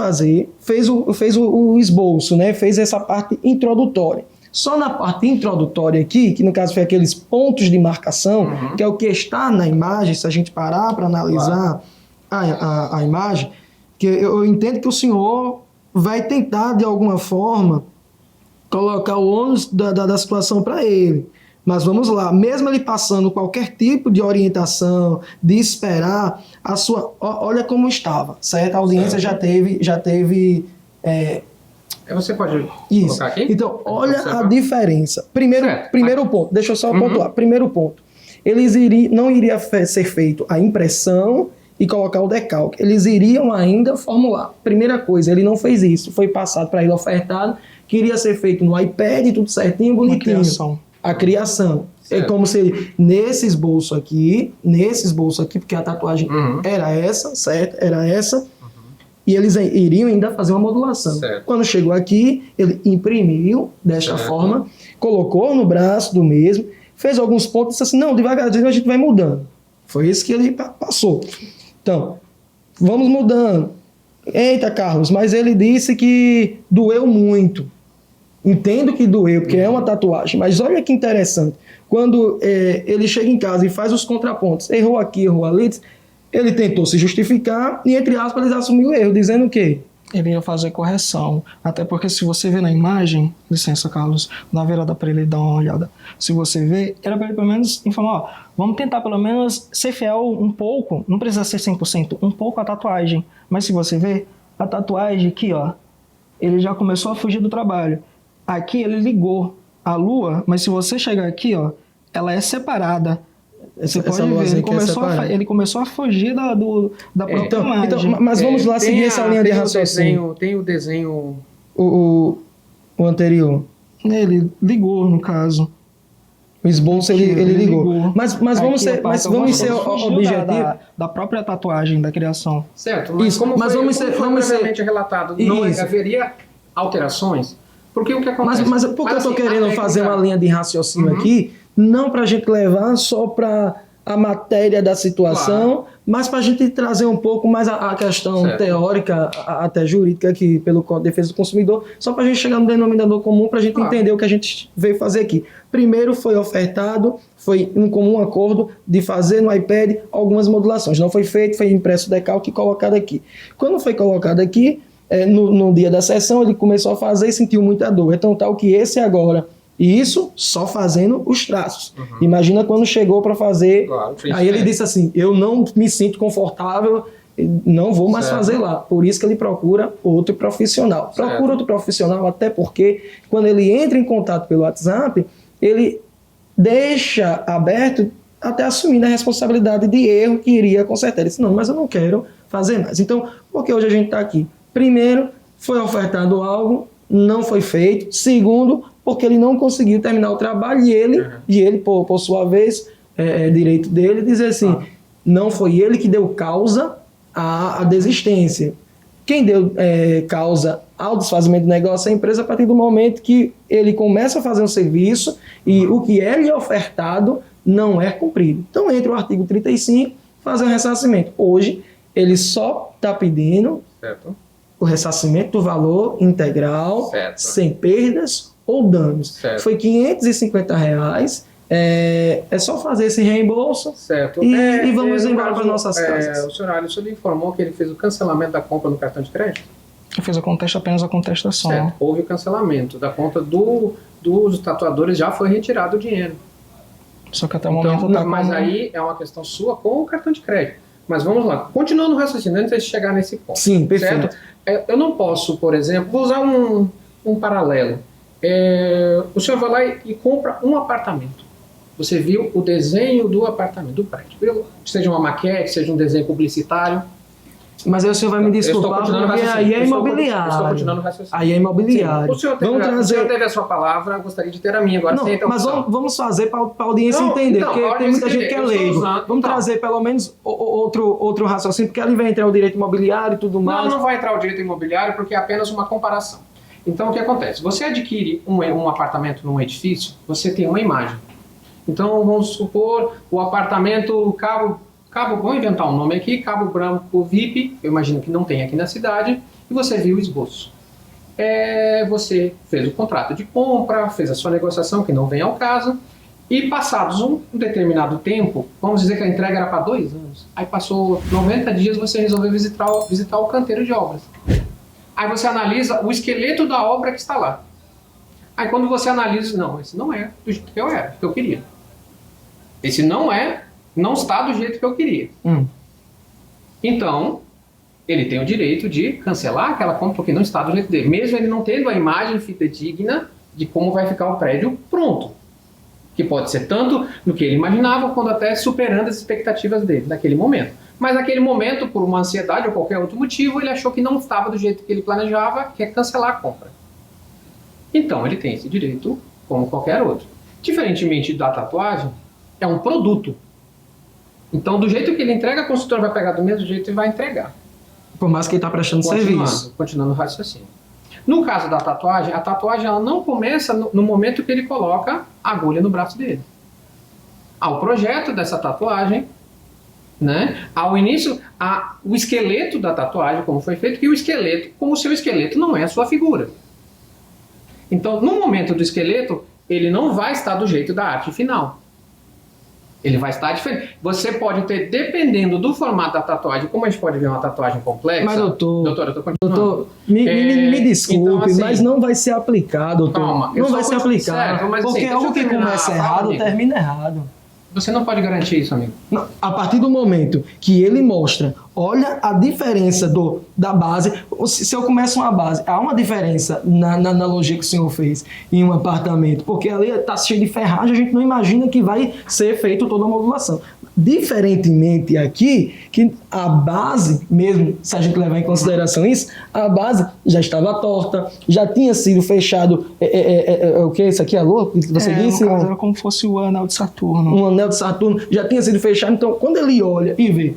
Speaker 1: fez o esboço, né? Fez essa parte introdutória. Só na parte introdutória aqui, que no caso foi aqueles pontos de marcação, que é o que está na imagem, se a gente parar para analisar a imagem, que eu entendo que o senhor vai tentar, de alguma forma, colocar o ônus da situação para ele. Mas vamos lá, mesmo ele passando qualquer tipo de orientação, de esperar, olha como estava, certo? A audiência já teve
Speaker 6: você pode
Speaker 1: isso.
Speaker 6: colocar aqui?
Speaker 1: Então, olha a diferença. Primeiro ponto, deixa eu só pontuar. Primeiro ponto, não iria ser feito a impressão e colocar o decalque. Eles iriam ainda formular. Primeira coisa, ele não fez isso. Foi passado para ele ofertado, que iria ser feito no iPad, tudo certinho, bonitinho. A criação. Certo. É como se nesse esboço aqui, porque a tatuagem era essa, certo? Era essa. E eles iriam ainda fazer uma modulação.
Speaker 6: Certo.
Speaker 1: Quando chegou aqui, ele imprimiu desta forma, colocou no braço do mesmo, fez alguns pontos e disse assim, não, devagarzinho a gente vai mudando. Foi isso que ele passou. Então, vamos mudando. Eita, Carlos, mas ele disse que doeu muito. Entendo que doeu, porque é uma tatuagem, mas olha que interessante. Quando ele chega em casa e faz os contrapontos, errou aqui, errou ali, ele tentou se justificar e, entre aspas, ele assumiu o erro, dizendo o quê?
Speaker 2: Ele ia fazer correção. Até porque se você vê na imagem, licença, Carlos, dá uma virada para ele dar uma olhada. Se você vê, era para ele pelo menos informar, vamos tentar pelo menos ser fiel um pouco, não precisa ser 100%, um pouco a tatuagem. Mas se você vê, a tatuagem aqui, ó, ele já começou a fugir do trabalho. Aqui ele ligou a lua, mas se você chegar aqui, ó, ela é separada. Você pode ver, ele começou a fugir da própria imagem.
Speaker 1: Então, mas vamos lá seguir essa linha de raciocínio.
Speaker 6: Tem o desenho...
Speaker 1: O anterior.
Speaker 2: Ele ligou, no caso.
Speaker 1: O esboço ele ligou. Mas vamos ser objetivos.
Speaker 2: Da própria tatuagem, da criação.
Speaker 6: Certo, mas vamos ser relatado, não haveria alterações? Porque o que acontece...
Speaker 1: Mas por que eu estou querendo fazer uma linha de raciocínio aqui? Não para a gente levar só para a matéria da situação, mas para a gente trazer um pouco mais a questão teórica, até jurídica, aqui pelo Código de Defesa do Consumidor, só para a gente chegar no denominador comum, para a gente entender o que a gente veio fazer aqui. Primeiro foi ofertado, foi um comum acordo de fazer no iPad algumas modulações. Não foi feito, foi impresso o decalque e colocado aqui. Quando foi colocado aqui, no dia da sessão, ele começou a fazer e sentiu muita dor. Então, tal que esse agora E isso só fazendo os traços. Imagina quando chegou para fazer.
Speaker 6: Claro,
Speaker 1: Aí ele disse assim: eu não me sinto confortável, não vou mais fazer lá. Por isso que ele procura outro profissional. Procura outro profissional, até porque quando ele entra em contato pelo WhatsApp, ele deixa aberto até assumindo a responsabilidade de erro que iria consertar. Ele disse: não, mas eu não quero fazer mais. Então, por que hoje a gente está aqui? Primeiro, foi ofertado algo, não foi feito. Segundo, porque ele não conseguiu terminar o trabalho e ele por sua vez, é direito dele dizer assim, não foi ele que deu causa à desistência. Quem deu causa ao desfazimento do negócio é a empresa a partir do momento que ele começa a fazer um serviço e o que é lhe ofertado não é cumprido. Então entra o artigo 35, fazer o ressarcimento. Hoje, ele só está pedindo o ressarcimento do valor integral, sem perdas ou danos. Foi R$ 550. É só fazer esse reembolso e vamos embora para nossas casas.
Speaker 6: O senhor Alisson lhe informou que ele fez o cancelamento da compra no cartão de crédito?
Speaker 2: Eu fiz apenas a contestação.
Speaker 6: Certo. Houve o cancelamento da conta dos tatuadores, já foi retirado o dinheiro.
Speaker 2: Só que até o momento tá
Speaker 6: mas aí é uma questão sua com o cartão de crédito. Mas vamos lá, continuando o raciocínio, antes de chegar nesse ponto.
Speaker 1: Sim, perfeito.
Speaker 6: Certo? Eu não posso, por exemplo, vou usar um paralelo. O senhor vai lá e compra um apartamento. Você viu o desenho do apartamento, do prédio. Seja uma maquete, seja um desenho publicitário.
Speaker 1: Mas aí o senhor vai me desculpar, porque aí é imobiliário.
Speaker 6: Estou continuando o raciocínio.
Speaker 1: Aí é imobiliário.
Speaker 6: O senhor teve a sua palavra, gostaria de ter a minha. Agora
Speaker 1: não, mas vamos fazer para a audiência entender, porque tem muita gente que é leigo. Vamos trazer pelo menos outro raciocínio, porque ali vai entrar o direito imobiliário e tudo mais.
Speaker 6: Não vai entrar o direito imobiliário, porque é apenas uma comparação. Então, o que acontece? Você adquire um apartamento num edifício, você tem uma imagem. Então, vamos supor, o apartamento Cabo, vou inventar um nome aqui, Cabo Branco VIP, eu imagino que não tem aqui na cidade, e você viu o esboço. Você fez o contrato de compra, fez a sua negociação, que não vem ao caso, e passados um determinado tempo, vamos dizer que a entrega era para 2 anos, aí passou 90 dias, você resolveu visitar o canteiro de obras. Aí você analisa o esqueleto da obra que está lá. Aí quando você analisa, não, esse não é do jeito que eu queria. Esse não está do jeito que eu queria. Então, ele tem o direito de cancelar aquela compra porque não está do jeito dele, mesmo ele não tendo a imagem fidedigna de como vai ficar o prédio pronto. Que pode ser tanto no que ele imaginava, quanto até superando as expectativas dele naquele momento. Mas naquele momento, por uma ansiedade ou qualquer outro motivo, ele achou que não estava do jeito que ele planejava, que é cancelar a compra. Então, ele tem esse direito como qualquer outro. Diferentemente da tatuagem, é um produto. Então, do jeito que ele entrega, a consultora vai pegar do mesmo jeito e vai entregar.
Speaker 1: Por mais que ele está prestando serviço.
Speaker 6: Continuando o raciocínio. No caso da tatuagem, a tatuagem ela não começa no momento que ele coloca a agulha no braço dele. Ao projeto dessa tatuagem, né? Ao início, o esqueleto da tatuagem, como foi feito, que o esqueleto, como o seu esqueleto não é a sua figura. Então, no momento do esqueleto, ele não vai estar do jeito da arte final. Ele vai estar diferente. Você pode ter, dependendo do formato da tatuagem, como a gente pode ver uma tatuagem complexa...
Speaker 1: Mas, doutor,
Speaker 6: eu tô continuando.
Speaker 1: Doutor, me desculpe, então, assim, mas não vai ser aplicado, doutor.
Speaker 6: Calma,
Speaker 1: não vai ser aplicado.
Speaker 6: Certo, mas,
Speaker 1: porque
Speaker 6: assim,
Speaker 1: algo que começa errado, termina errado.
Speaker 6: Você não pode garantir isso, amigo.
Speaker 1: Não, a partir do momento que ele mostra, olha a diferença da base. Se eu começo uma base, há uma diferença na analogia que o senhor fez em um apartamento, porque ali está cheio de ferragem, a gente não imagina que vai ser feita toda a modulação. Diferentemente aqui, que a base, mesmo se a gente levar em consideração isso, a base já estava torta, já tinha sido fechado, o que? Isso aqui é lua? Você disse?
Speaker 2: No caso, era como se fosse o anel de Saturno.
Speaker 1: Um anel de Saturno já tinha sido fechado, então quando ele olha e vê,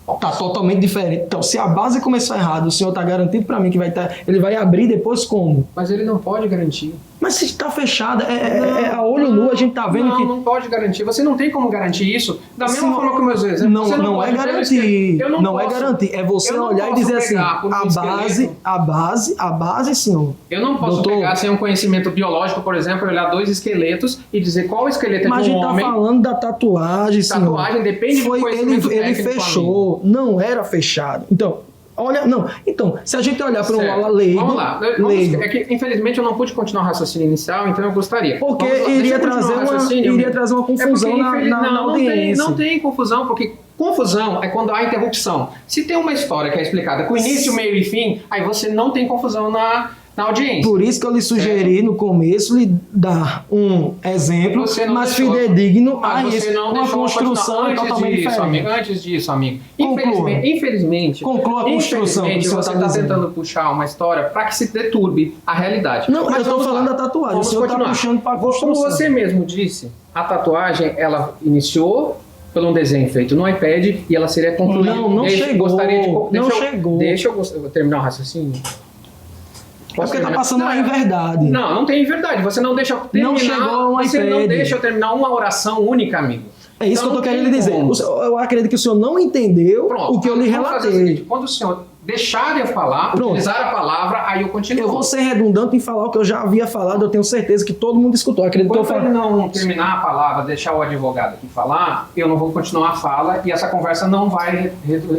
Speaker 1: está totalmente diferente. Então, se a base começou errado, o senhor está garantido para mim que vai estar, ele vai abrir depois como?
Speaker 6: Mas ele não pode garantir.
Speaker 1: Mas se está fechada, a olho nu, a gente está vendo que...
Speaker 6: Não pode garantir. Você não tem como garantir isso. Da mesma forma que meus exemplos.
Speaker 1: Não é garantir. Não é garantir. É você olhar e dizer assim, a base, senhor.
Speaker 6: Eu não posso pegar sem um conhecimento biológico, por exemplo, olhar 2 esqueletos e dizer qual esqueleto é do homem.
Speaker 1: Mas a gente está falando da tatuagem, senhor.
Speaker 6: Tatuagem depende do conhecimento técnico.
Speaker 1: Ele fechou, não era fechado. Então, Olha, não. Então, se a gente olhar para
Speaker 6: Certo.
Speaker 1: uma leigo...
Speaker 6: Vamos lá.
Speaker 1: leigo,
Speaker 6: É que, infelizmente, eu não pude continuar o raciocínio inicial, então eu gostaria.
Speaker 1: porque
Speaker 6: Vamos lá, deixa
Speaker 1: iria
Speaker 6: eu continuar
Speaker 1: trazer,
Speaker 6: o raciocínio.
Speaker 1: iria trazer uma confusão na audiência.
Speaker 6: Não tem confusão, porque confusão é quando há interrupção. Se tem uma história que é explicada com início, meio e fim, aí você não tem confusão na audiência.
Speaker 1: Por isso que eu lhe sugeri no começo lhe dar um exemplo
Speaker 6: Você não
Speaker 1: mais
Speaker 6: deixou.
Speaker 1: fidedigno a
Speaker 6: Mas você
Speaker 1: esse,
Speaker 6: não
Speaker 1: uma
Speaker 6: deixou
Speaker 1: construção
Speaker 6: continuar.
Speaker 1: totalmente diferente.
Speaker 6: Antes disso, amigo.
Speaker 1: Conclua.
Speaker 6: Infelizmente,
Speaker 1: Conclua a construção que o senhor
Speaker 6: você
Speaker 1: está
Speaker 6: está
Speaker 1: dizendo.
Speaker 6: tentando puxar uma história para que se deturbe a realidade.
Speaker 1: Não,
Speaker 6: Mas
Speaker 1: eu estou
Speaker 6: vamos
Speaker 1: falando
Speaker 6: lá.
Speaker 1: da tatuagem. O
Speaker 6: Vamos
Speaker 1: senhor está
Speaker 6: continuar.
Speaker 1: puxando para a
Speaker 6: Como
Speaker 1: construção.
Speaker 6: você mesmo disse, a tatuagem ela iniciou por um desenho feito no iPad e ela seria concluída.
Speaker 1: Não chegou. Não chegou.
Speaker 6: Deixa eu terminar o raciocínio.
Speaker 1: É porque está passando uma inverdade.
Speaker 6: Não tem verdade. Você não deixa eu terminar.
Speaker 1: Não chegou um
Speaker 6: Você não
Speaker 1: iPad.
Speaker 6: deixa eu terminar uma oração única, amigo.
Speaker 1: É isso
Speaker 6: Então,
Speaker 1: que eu estou
Speaker 6: não
Speaker 1: querendo
Speaker 6: tem
Speaker 1: lhe dizer.
Speaker 6: como.
Speaker 1: Eu acredito que o senhor não entendeu
Speaker 6: Pronto,
Speaker 1: o que eu lhe
Speaker 6: vamos fazer o
Speaker 1: relatei.
Speaker 6: seguinte, quando o senhor deixar de eu falar,
Speaker 1: Pronto.
Speaker 6: utilizar a palavra, aí eu continuo.
Speaker 1: Eu vou ser redundante em falar o que eu já havia falado, eu tenho certeza que todo mundo escutou. Eu acredito que eu
Speaker 6: Quando ele
Speaker 1: falo.
Speaker 6: não terminar a palavra, deixar o advogado aqui falar, eu não vou continuar a fala e essa conversa não vai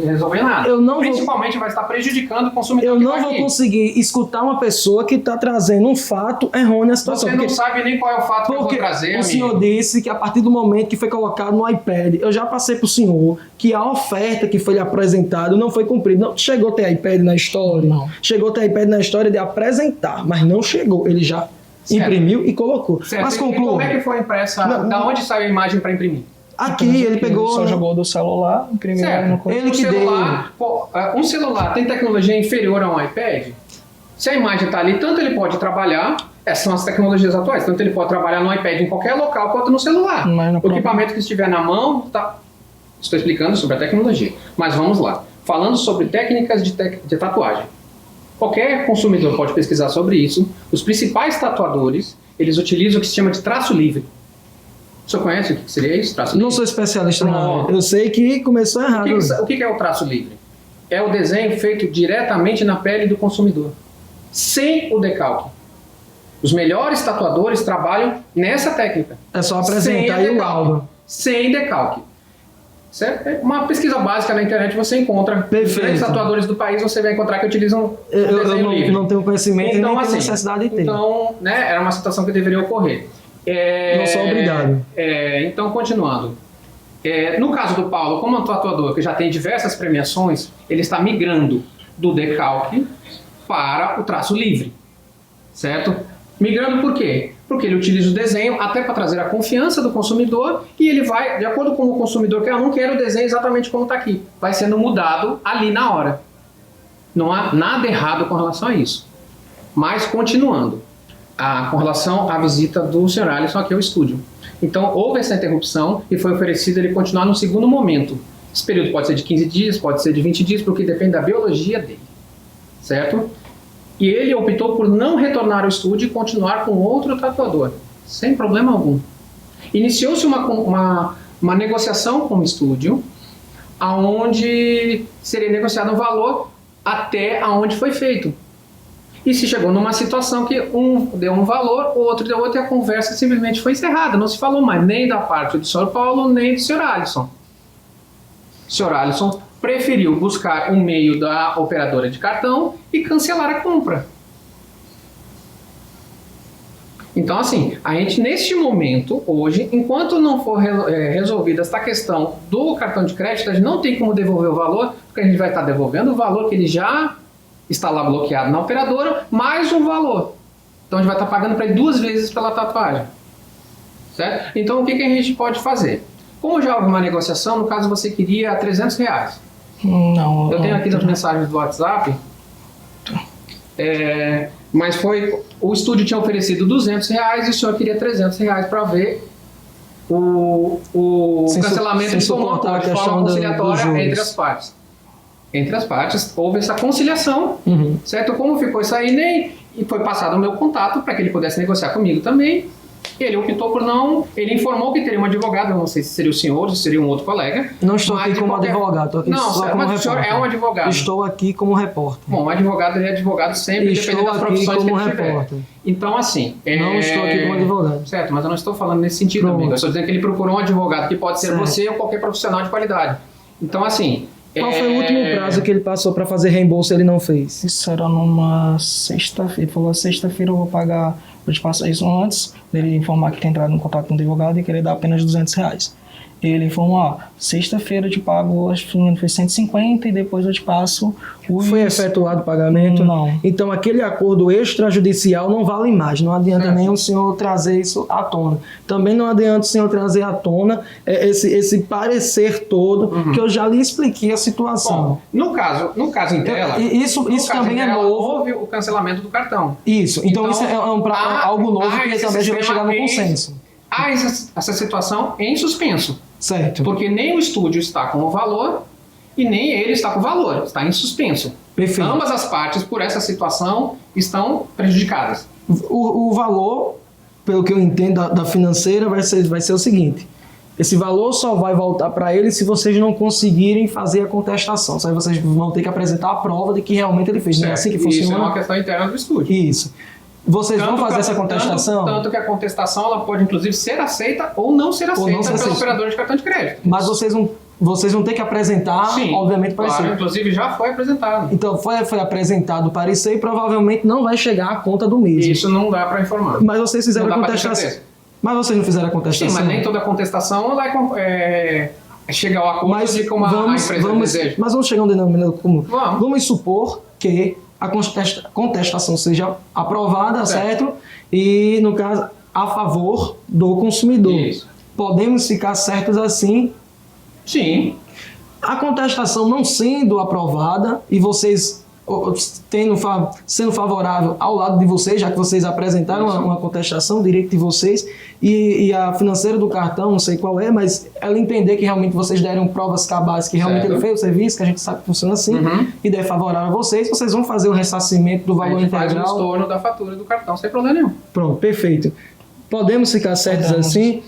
Speaker 6: resolver nada.
Speaker 1: Eu não vou-
Speaker 6: Principalmente vai estar prejudicando o consumidor
Speaker 1: Eu
Speaker 6: que
Speaker 1: não
Speaker 6: tá
Speaker 1: vou
Speaker 6: aqui.
Speaker 1: conseguir escutar uma pessoa que está trazendo um fato errôneo à situação.
Speaker 6: Você não
Speaker 1: porque
Speaker 6: sabe nem qual é o fato que eu vou
Speaker 1: porque
Speaker 6: trazer,
Speaker 1: o
Speaker 6: amigo.
Speaker 1: senhor disse que a partir do momento que foi colocado no iPad, eu já passei para o senhor que a oferta que foi lhe apresentada não foi cumprida. Não chegou a ter iPad na história?
Speaker 2: Não.
Speaker 1: Chegou a ter iPad na história de apresentar, mas não chegou. Ele já
Speaker 6: Certo.
Speaker 1: imprimiu e colocou.
Speaker 6: Certo.
Speaker 1: Mas
Speaker 6: E
Speaker 1: conclua.
Speaker 6: como é que foi impressa?
Speaker 1: Não,
Speaker 6: Da onde saiu a imagem para imprimir?
Speaker 1: Aqui ele pegou.
Speaker 2: Só jogou do celular, imprimiu no
Speaker 6: Certo.
Speaker 1: Ele
Speaker 6: Um
Speaker 1: que
Speaker 6: celular, um celular tem tecnologia inferior a um iPad? Se a imagem está ali, tanto ele pode trabalhar, essas são as tecnologias atuais, tanto ele pode trabalhar no iPad em qualquer local quanto no celular.
Speaker 2: Mas no
Speaker 6: O
Speaker 2: próprio-
Speaker 6: equipamento que estiver na mão, tá. Estou explicando sobre a tecnologia. Mas vamos lá. Falando sobre técnicas de tatuagem. Qualquer consumidor pode pesquisar sobre isso. Os principais tatuadores, eles utilizam o que se chama de traço livre. O senhor conhece o que seria isso? Traço livre?
Speaker 1: Não sou especialista na
Speaker 6: Não.
Speaker 1: área. Eu sei que começou errado.
Speaker 6: O que é o traço livre? É o desenho feito diretamente na pele do consumidor, sem o decalque. Os melhores tatuadores trabalham nessa técnica.
Speaker 1: É só apresentar
Speaker 6: Sem
Speaker 1: aí o
Speaker 6: decalque.
Speaker 1: laudo.
Speaker 6: Sem decalque. Certo? É uma pesquisa básica na internet você encontra. Os
Speaker 1: Perfeito.
Speaker 6: grandes tatuadores do país você vai encontrar que utilizam o
Speaker 1: Eu
Speaker 6: desenho livre.
Speaker 1: não tenho conhecimento e
Speaker 6: Então,
Speaker 1: nem tenho
Speaker 6: assim,
Speaker 1: necessidade de ter.
Speaker 6: Então, né, era uma situação que deveria ocorrer.
Speaker 1: Não sou obrigado.
Speaker 6: Então, continuando. No caso do Paulo, como é um tatuador que já tem diversas premiações, ele está migrando do decalque para o traço livre, certo? Migrando por quê? Porque ele utiliza o desenho até para trazer a confiança do consumidor e ele vai, de acordo com o consumidor quer, eu não quero o desenho exatamente como está aqui. Vai sendo mudado ali na hora. Não há nada errado com relação a isso. Mas, continuando, com relação à visita do Sr. Alisson aqui ao estúdio. Então, houve essa interrupção e foi oferecido ele continuar no segundo momento. Esse período pode ser de 15 dias, pode ser de 20 dias, porque depende da biologia dele. Certo? E ele optou por não retornar ao estúdio e continuar com outro tatuador, sem problema algum. Iniciou-se uma negociação com o estúdio, onde seria negociado um valor até aonde foi feito. E se chegou numa situação que um deu um valor, o outro deu outro, e a conversa simplesmente foi encerrada. Não se falou mais nem da parte do Sr. Paulo, nem do Sr. Alisson. O Sr. Alisson preferiu buscar um meio da operadora de cartão e cancelar a compra. Então, assim, a gente neste momento, hoje, enquanto não for resolvida esta questão do cartão de crédito, a gente não tem como devolver o valor, porque a gente vai estar devolvendo o valor que ele já está lá bloqueado na operadora, mais um valor. Então a gente vai estar pagando para ele 2 vezes pela tatuagem. Certo? Então o que a gente pode fazer? Como já houve uma negociação, no caso você queria R$300.
Speaker 2: Não.
Speaker 6: Eu tenho aqui as mensagens do WhatsApp, mas o estúdio tinha oferecido R$200 e o senhor queria R$300 para ver o
Speaker 1: Sem
Speaker 6: cancelamento de
Speaker 1: suportar a
Speaker 6: de forma
Speaker 1: questão dos
Speaker 6: conciliatória
Speaker 1: juros.
Speaker 6: entre as partes. Entre as partes, houve essa conciliação, certo? Como ficou isso aí, e foi passado o meu contato para que ele pudesse negociar comigo também. Ele optou por não... Ele informou que teria um advogado, eu não sei se seria o senhor ou se seria um outro colega.
Speaker 1: Não estou
Speaker 6: mas
Speaker 1: aqui
Speaker 6: de
Speaker 1: como
Speaker 6: qualquer-
Speaker 1: advogado, estou aqui
Speaker 6: Não,
Speaker 1: só
Speaker 6: certo,
Speaker 1: como
Speaker 6: mas o senhor
Speaker 1: repórter.
Speaker 6: é um advogado.
Speaker 1: Estou aqui como repórter.
Speaker 6: Bom, o advogado ele é advogado sempre,
Speaker 1: Estou
Speaker 6: dependendo das
Speaker 1: aqui
Speaker 6: profissões que
Speaker 1: como
Speaker 6: ele tiver.
Speaker 1: repórter.
Speaker 6: Então, assim...
Speaker 1: Não estou aqui como advogado.
Speaker 6: Certo, mas eu não estou falando nesse sentido,
Speaker 1: Pronto.
Speaker 6: amigo. Eu estou dizendo que ele procurou um advogado, que pode ser
Speaker 1: Certo.
Speaker 6: você ou qualquer profissional de qualidade. Então, assim,
Speaker 1: Qual foi o último prazo que ele passou para fazer reembolso e ele não fez?
Speaker 2: Isso era numa sexta-feira. Ele falou, sexta-feira eu vou pagar, vou te passar isso antes dele informar que tem entrado em contato com o advogado e que ele dá apenas R$200. Ele falou, ó, sexta-feira eu te pago, acho que foi 150 e depois eu te passo os...
Speaker 1: Foi efetuado o pagamento?
Speaker 2: Não.
Speaker 1: Então aquele acordo extrajudicial não vale mais. Não adianta nem o senhor trazer isso à tona. Também não adianta o senhor trazer à tona esse parecer todo, que eu já lhe expliquei a situação.
Speaker 6: Bom, no caso em tela,
Speaker 1: Isso também é novo.
Speaker 6: Houve o cancelamento do cartão.
Speaker 1: Isso. Então isso é algo novo que também já vai chegar no consenso.
Speaker 6: Há essa situação em suspenso.
Speaker 1: Certo.
Speaker 6: Porque nem o estúdio está com o valor e nem ele está com o valor. Está em suspenso.
Speaker 1: Perfeito.
Speaker 6: Ambas as partes, por essa situação, estão prejudicadas.
Speaker 1: O valor, pelo que eu entendo da financeira, vai ser o seguinte. Esse valor só vai voltar para ele se vocês não conseguirem fazer a contestação. Aí vocês vão ter que apresentar a prova de que realmente ele fez. Não é assim que funciona?
Speaker 6: Isso é uma questão interna do estúdio.
Speaker 1: Isso. Vocês vão fazer essa contestação?
Speaker 6: Tanto que a contestação ela pode, inclusive, ser aceita ou não ser aceita pelo operador de cartão de crédito.
Speaker 1: Mas vocês vão ter que apresentar,
Speaker 6: sim,
Speaker 1: obviamente, parecer.
Speaker 6: Claro, inclusive já foi apresentado.
Speaker 1: Então, foi apresentado o parecer e provavelmente não vai chegar à conta do mesmo.
Speaker 6: Isso não dá para informar.
Speaker 1: Mas vocês fizeram a contestação. Mas vocês não fizeram a contestação?
Speaker 6: Sim, mas nem toda contestação vai chegar ao acordo de como a empresa deseja.
Speaker 1: Mas vamos chegar a um denominador comum.
Speaker 6: Vamos
Speaker 1: supor que a contestação seja aprovada, certo? E, no caso, a favor do consumidor.
Speaker 6: Isso.
Speaker 1: Podemos ficar certos assim?
Speaker 6: Sim.
Speaker 1: A contestação não sendo aprovada e vocês sendo favorável ao lado de vocês, já que vocês apresentaram uma contestação, direito de vocês, e a financeira do cartão, não sei qual é, mas ela entender que realmente vocês deram provas cabais, que realmente ele fez o serviço, que a gente sabe que funciona assim, e der favorável a vocês vão fazer o ressarcimento do valor integral.
Speaker 6: Faz o estorno da fatura do cartão, sem problema nenhum.
Speaker 1: Pronto, perfeito. Podemos ficar certos assim?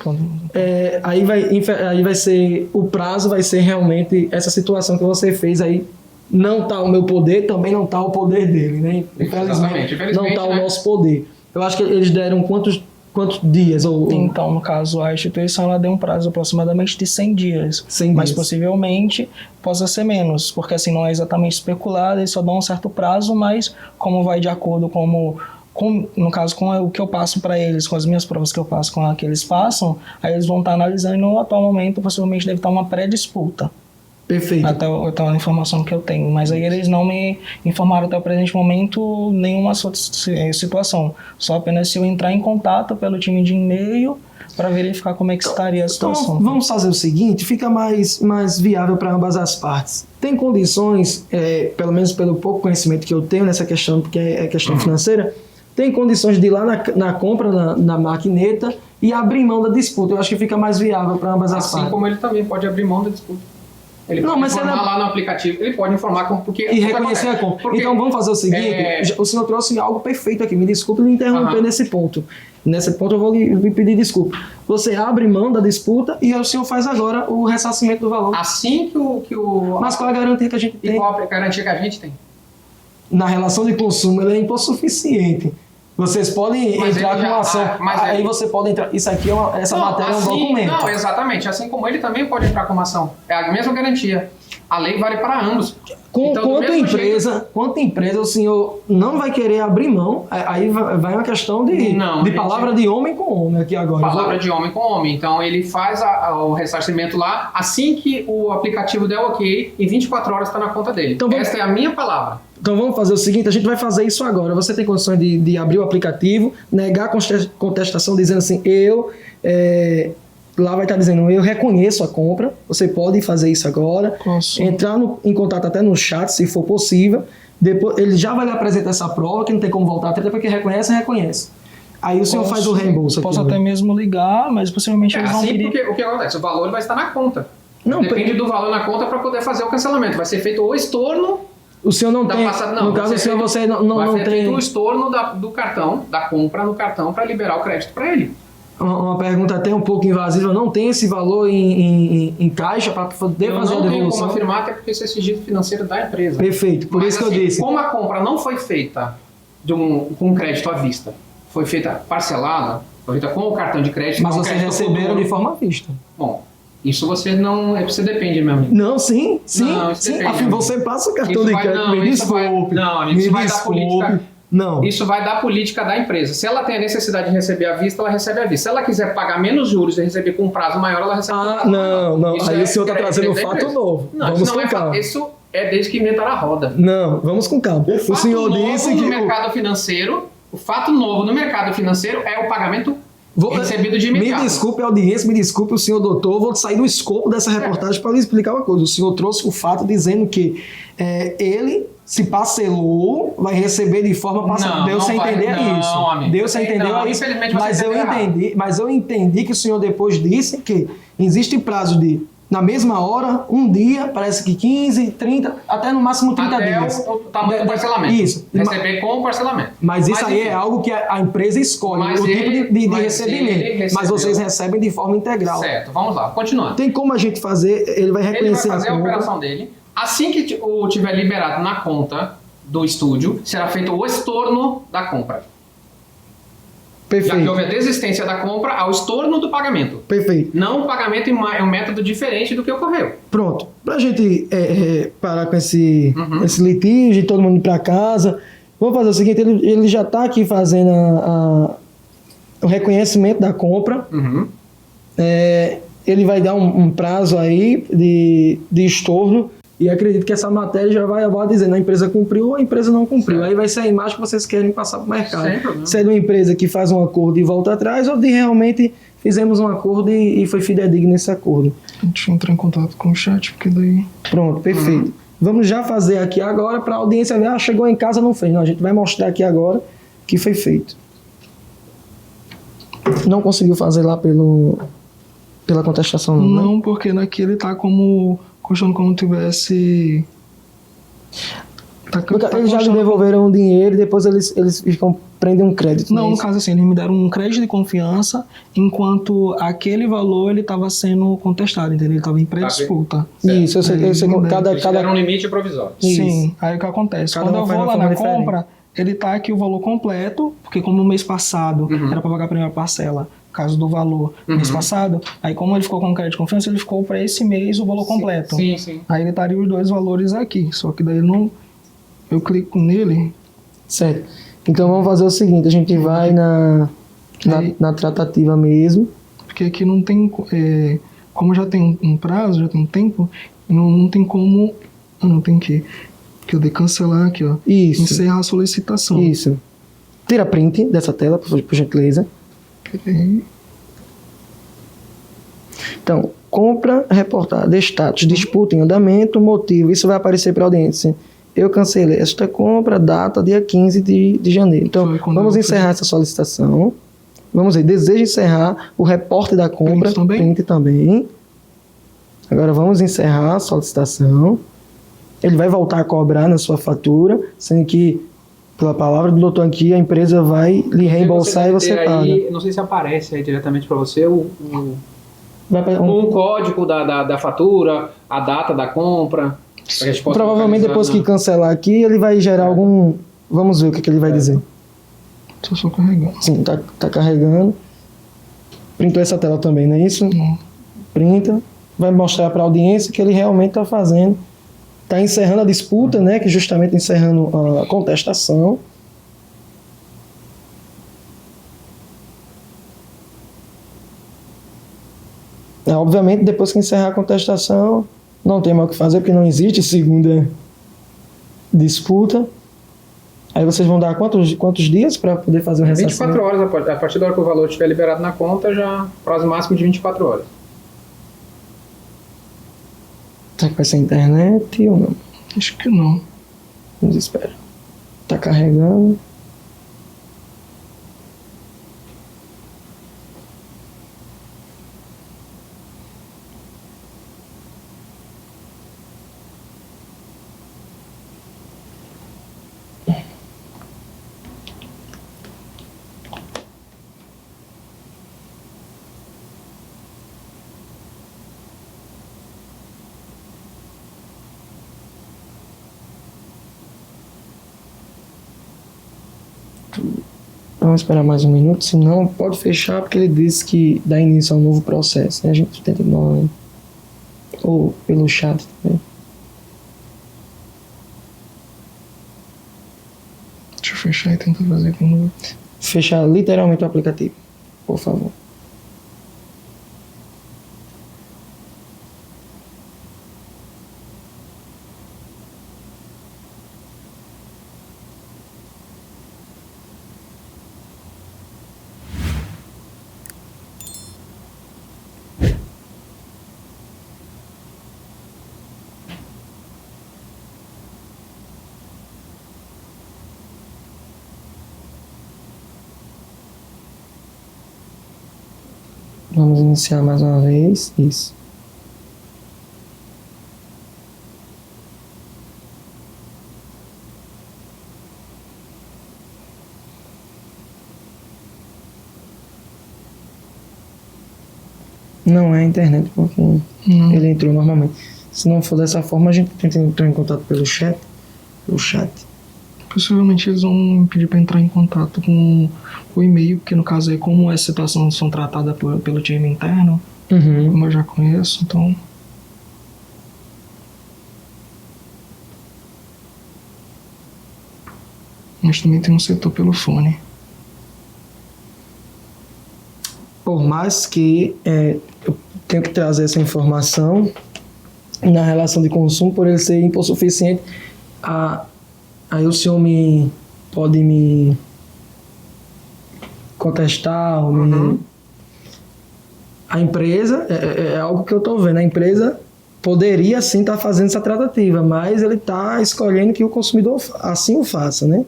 Speaker 1: Aí vai ser, o prazo vai ser realmente essa situação que você fez aí. Não está o meu poder, também não está o poder dele, né? Infelizmente não está o nosso poder. Eu acho que eles deram quantos dias?
Speaker 2: Então, no caso, a instituição ela deu um prazo aproximadamente de 100 dias.
Speaker 1: 100
Speaker 2: mas
Speaker 1: dias.
Speaker 2: Possivelmente possa ser menos, porque assim não é exatamente especulado, eles só dão um certo prazo, mas como vai de acordo no caso, com o que eu passo para eles, com as minhas provas que eu passo com a que eles passam, aí eles vão estar analisando e no atual momento possivelmente deve estar uma pré-disputa.
Speaker 1: Perfeito.
Speaker 2: Até a informação que eu tenho. Mas aí eles não me informaram até o presente momento nenhuma situação. Só apenas se eu entrar em contato pelo time de e-mail para verificar como é que estaria a situação.
Speaker 1: Então, vamos fazer o seguinte, fica mais viável para ambas as partes. Tem condições, pelo menos pelo pouco conhecimento que eu tenho nessa questão, porque é questão financeira, tem condições de ir lá na compra, na maquineta, e abrir mão da disputa. Eu acho que fica mais viável para ambas as partes.
Speaker 6: Assim como ele também pode abrir mão da disputa. Ele pode informar lá no aplicativo, ele pode informar porque...
Speaker 1: E reconhecer a compra. Então vamos fazer o seguinte, o senhor trouxe algo perfeito aqui, me desculpe lhe interromper nesse ponto. Nesse ponto eu vou lhe pedir desculpa. Você abre mão da disputa e o senhor faz agora o ressarcimento do valor.
Speaker 6: Assim que o...
Speaker 1: Mas qual a garantia que a gente tem?
Speaker 6: E qual a garantia que a gente tem?
Speaker 1: Na relação de consumo, ela é hipossuficiente. Vocês podem entrar com uma ação. Aí você pode entrar. Isso aqui essa matéria é um documento.
Speaker 6: Não, exatamente. Assim como ele também pode entrar com uma ação. É a mesma garantia. A lei vale para ambos. Então, quanto empresa o senhor não vai querer abrir mão, aí vai uma questão de palavra de homem com homem aqui agora. Palavra de homem com homem. Então ele faz o ressarcimento lá, assim que o aplicativo der ok, em 24 horas está na conta dele. Então, essa é a minha palavra.
Speaker 1: Então vamos fazer o seguinte, a gente vai fazer isso agora. Você tem condições de abrir o aplicativo, negar a contestação dizendo assim, lá vai estar dizendo, eu reconheço a compra, você pode fazer isso agora, entrar em contato até no chat, se for possível, depois ele já vai lhe apresentar essa prova, que não tem como voltar atrás, porque reconhece. Aí o senhor faz o reembolso aqui.
Speaker 2: Posso até mesmo ligar, mas possivelmente eles vão pedir...
Speaker 6: Porque o que acontece? O valor vai estar na conta. Depende do valor na conta para poder fazer o cancelamento. Vai ser feito o estorno...
Speaker 1: O senhor não tem... No caso, o senhor você não tem...
Speaker 6: feito o estorno do cartão, da compra no cartão para liberar o crédito para ele.
Speaker 1: Uma pergunta até um pouco invasiva, não tem esse valor em caixa para poder fazer a devolução?
Speaker 6: Eu não tenho como afirmar, até porque isso é sigilo financeiro da empresa.
Speaker 1: Perfeito, por isso que eu disse.
Speaker 6: Como a compra não foi feita com crédito à vista, foi feita parcelada, foi feita com o cartão de crédito...
Speaker 1: Mas vocês receberam de forma à vista.
Speaker 6: Bom, Isso você não. Você depende, meu amigo.
Speaker 1: Não, sim.
Speaker 6: Não, isso depende,
Speaker 1: Afim,
Speaker 6: amigo.
Speaker 1: você passa o cartão
Speaker 6: Isso
Speaker 1: de
Speaker 6: vai-
Speaker 1: crédito,
Speaker 6: não,
Speaker 1: me
Speaker 6: isso vai-
Speaker 1: desculpe.
Speaker 6: não, amigo,
Speaker 1: me
Speaker 6: isso vai dar
Speaker 1: desculpe.
Speaker 6: política.
Speaker 1: Não.
Speaker 6: Isso vai da política da empresa. Se ela tem a necessidade de receber à vista, ela recebe à vista. Se ela quiser pagar menos juros e receber com um prazo maior, ela recebe com um prazo maior.
Speaker 1: Não.
Speaker 6: Isso
Speaker 1: Aí
Speaker 6: é
Speaker 1: o senhor está trazendo um
Speaker 6: direito da
Speaker 1: fato
Speaker 6: empresa.
Speaker 1: novo.
Speaker 6: Não,
Speaker 1: Vamos
Speaker 6: isso não
Speaker 1: com
Speaker 6: é
Speaker 1: calma.
Speaker 6: isso é desde que inventaram a roda.
Speaker 1: Não, vamos com calma. O
Speaker 6: Fato
Speaker 1: senhor
Speaker 6: novo
Speaker 1: disse que...
Speaker 6: no mercado financeiro, o fato novo no mercado financeiro é o pagamento recebido de imediato.
Speaker 1: Me desculpe, audiência, me desculpe, o senhor doutor, vou sair do escopo dessa reportagem para lhe explicar uma coisa. O senhor trouxe o fato dizendo que ele se parcelou, vai receber de forma parcelada.
Speaker 6: Não,
Speaker 1: Deu
Speaker 6: não
Speaker 1: sem
Speaker 6: vai-
Speaker 1: entender
Speaker 6: não,
Speaker 1: isso.
Speaker 6: amigo.
Speaker 1: Deu sem entender
Speaker 6: Não,
Speaker 1: isso.
Speaker 6: infelizmente você
Speaker 1: Mas eu entendi que o senhor depois disse que existe prazo de, na mesma hora, um dia, parece que 15, 30, até no máximo 30
Speaker 6: Até
Speaker 1: dias.
Speaker 6: o tamanho do parcelamento.
Speaker 1: Isso.
Speaker 6: Receber com o parcelamento.
Speaker 1: Mas isso aí
Speaker 6: enfim,
Speaker 1: é algo que a empresa escolhe,
Speaker 6: Mas
Speaker 1: o tipo
Speaker 6: ele-
Speaker 1: de
Speaker 6: mas ele
Speaker 1: recebimento.
Speaker 6: recebeu-
Speaker 1: Mas vocês recebem de forma integral.
Speaker 6: Certo, vamos lá, continuando.
Speaker 1: Tem como a gente fazer, ele vai
Speaker 6: Ele vai
Speaker 1: reconhecer
Speaker 6: fazer a
Speaker 1: compra.
Speaker 6: operação dele. Assim que tiver liberado na conta do estúdio, será feito o estorno da compra. Já que
Speaker 1: Perfeito,
Speaker 6: houve a desistência da compra ao estorno do pagamento.
Speaker 1: perfeito.
Speaker 6: Não o pagamento é um método diferente do que ocorreu.
Speaker 1: Pronto. Pra gente parar com esse
Speaker 6: Uhum.
Speaker 1: litígio, todo mundo ir pra casa, vamos fazer o seguinte, ele já tá aqui fazendo o reconhecimento da compra.
Speaker 6: Uhum.
Speaker 1: Ele vai dar um prazo aí de estorno e acredito que essa matéria já vai dizer, a empresa cumpriu ou a empresa não cumpriu.
Speaker 6: Certo.
Speaker 1: Aí vai ser a imagem que vocês querem passar para o mercado.
Speaker 6: Sem problema.
Speaker 1: Se é de uma empresa que faz um acordo e volta atrás ou de realmente fizemos um acordo e foi fidedigno nesse acordo.
Speaker 2: Deixa eu entrar em contato com o chat, porque daí...
Speaker 1: Pronto, perfeito. Vamos já fazer aqui agora para a audiência ver, chegou em casa, não fez. Não, a gente vai mostrar aqui agora que foi feito. Não conseguiu fazer lá pela contestação, não, né?
Speaker 2: Não, porque daqui ele tá como... constando como tivesse...
Speaker 1: Porque eles já lhe devolveram o dinheiro e depois eles prendem um crédito.
Speaker 2: Não,
Speaker 1: né?
Speaker 2: no caso assim, eles me deram um crédito de confiança, enquanto aquele valor ele estava sendo contestado, entendeu? Ele estava em pré-disputa.
Speaker 1: Isso, eu sei,
Speaker 2: Aí,
Speaker 1: cada,
Speaker 6: Eles deram um
Speaker 1: cada,
Speaker 6: limite provisório.
Speaker 1: Isso.
Speaker 2: Sim, aí o que acontece?
Speaker 1: Cada
Speaker 2: Quando
Speaker 1: um
Speaker 2: eu
Speaker 1: faz
Speaker 2: vou
Speaker 1: de
Speaker 2: lá
Speaker 1: uma
Speaker 2: na
Speaker 1: forma
Speaker 2: compra, ele tá aqui o valor completo, porque como no mês passado era para pagar a primeira parcela, caso do valor mês passado, aí como ele ficou com crédito de confiança, ele ficou para esse mês o valor completo.
Speaker 6: Sim, sim.
Speaker 2: Aí ele estaria os dois valores aqui, só que daí não... Eu clico nele,
Speaker 1: certo. Então vamos fazer o seguinte, a gente vai na tratativa mesmo.
Speaker 2: porque aqui não tem... como já tem um prazo, já tem um tempo, não tem como... Não tem que eu dei cancelar aqui, ó.
Speaker 1: Isso,
Speaker 2: Encerrar a solicitação.
Speaker 1: isso. Tira print dessa tela, por gentileza.
Speaker 2: Peraí.
Speaker 1: Então, compra reportada, status, disputa em andamento, motivo, isso vai aparecer para a audiência. Eu cancelei esta compra, data dia 15 de janeiro. Então,
Speaker 2: Foi quando
Speaker 1: vamos
Speaker 2: eu
Speaker 1: encerrar essa solicitação. Vamos ver, deseja encerrar o reporte da compra.
Speaker 2: Print também?
Speaker 1: Print também. Agora vamos encerrar a solicitação. Ele vai voltar a cobrar na sua fatura, sendo que, pela palavra do doutor aqui, a empresa vai lhe reembolsar e você
Speaker 6: deve ter
Speaker 1: paga.
Speaker 6: aí, não sei se aparece aí diretamente para você
Speaker 1: Vai pra-
Speaker 6: um código da fatura, a data da compra. pra que a gente possa
Speaker 1: Provavelmente
Speaker 6: localizar
Speaker 1: depois
Speaker 6: na-
Speaker 1: que cancelar aqui, ele vai gerar algum... Vamos ver o que ele vai dizer.
Speaker 2: Tô só carregando.
Speaker 1: Sim, tá carregando. Printou essa tela também, não é isso?
Speaker 2: Não.
Speaker 1: Printa. Vai mostrar para a audiência que ele realmente está fazendo. Está encerrando a disputa, né? Que justamente encerrando a contestação. Obviamente, depois que encerrar a contestação, não tem mais o que fazer, porque não existe segunda disputa. Aí vocês vão dar quantos dias para poder fazer o ressarcimento?
Speaker 6: 24 horas, a partir da hora que o valor estiver liberado na conta, já prazo máximo de 24 horas.
Speaker 1: Será que vai ser internet ou não?
Speaker 2: Acho que não.
Speaker 1: Vamos esperar. Tá carregando. Vamos esperar mais um minuto, senão pode fechar, porque ele disse que dá início a um novo processo. Né? A gente tenta novamente.
Speaker 2: Ou pelo chat também. Deixa eu fechar e tentar fazer como... Fechar literalmente o aplicativo, por favor. Vamos iniciar mais uma vez. Isso. Não é a internet, porque ele entrou normalmente. Se não for dessa forma, a gente tenta entrar em contato pelo chat. Pelo chat. Possivelmente eles vão pedir para entrar em contato com o e-mail, porque no caso aí, como as situações são tratadas pelo time interno, como eu já conheço, então... Mas também tem um setor pelo fone. Por mais que eu tenho que trazer essa informação na relação de consumo, por ele ser hipossuficiente, aí o senhor pode me contestar, a empresa, é algo que eu estou vendo, a empresa poderia sim estar fazendo essa tratativa, mas ele está escolhendo que o consumidor assim o faça, né?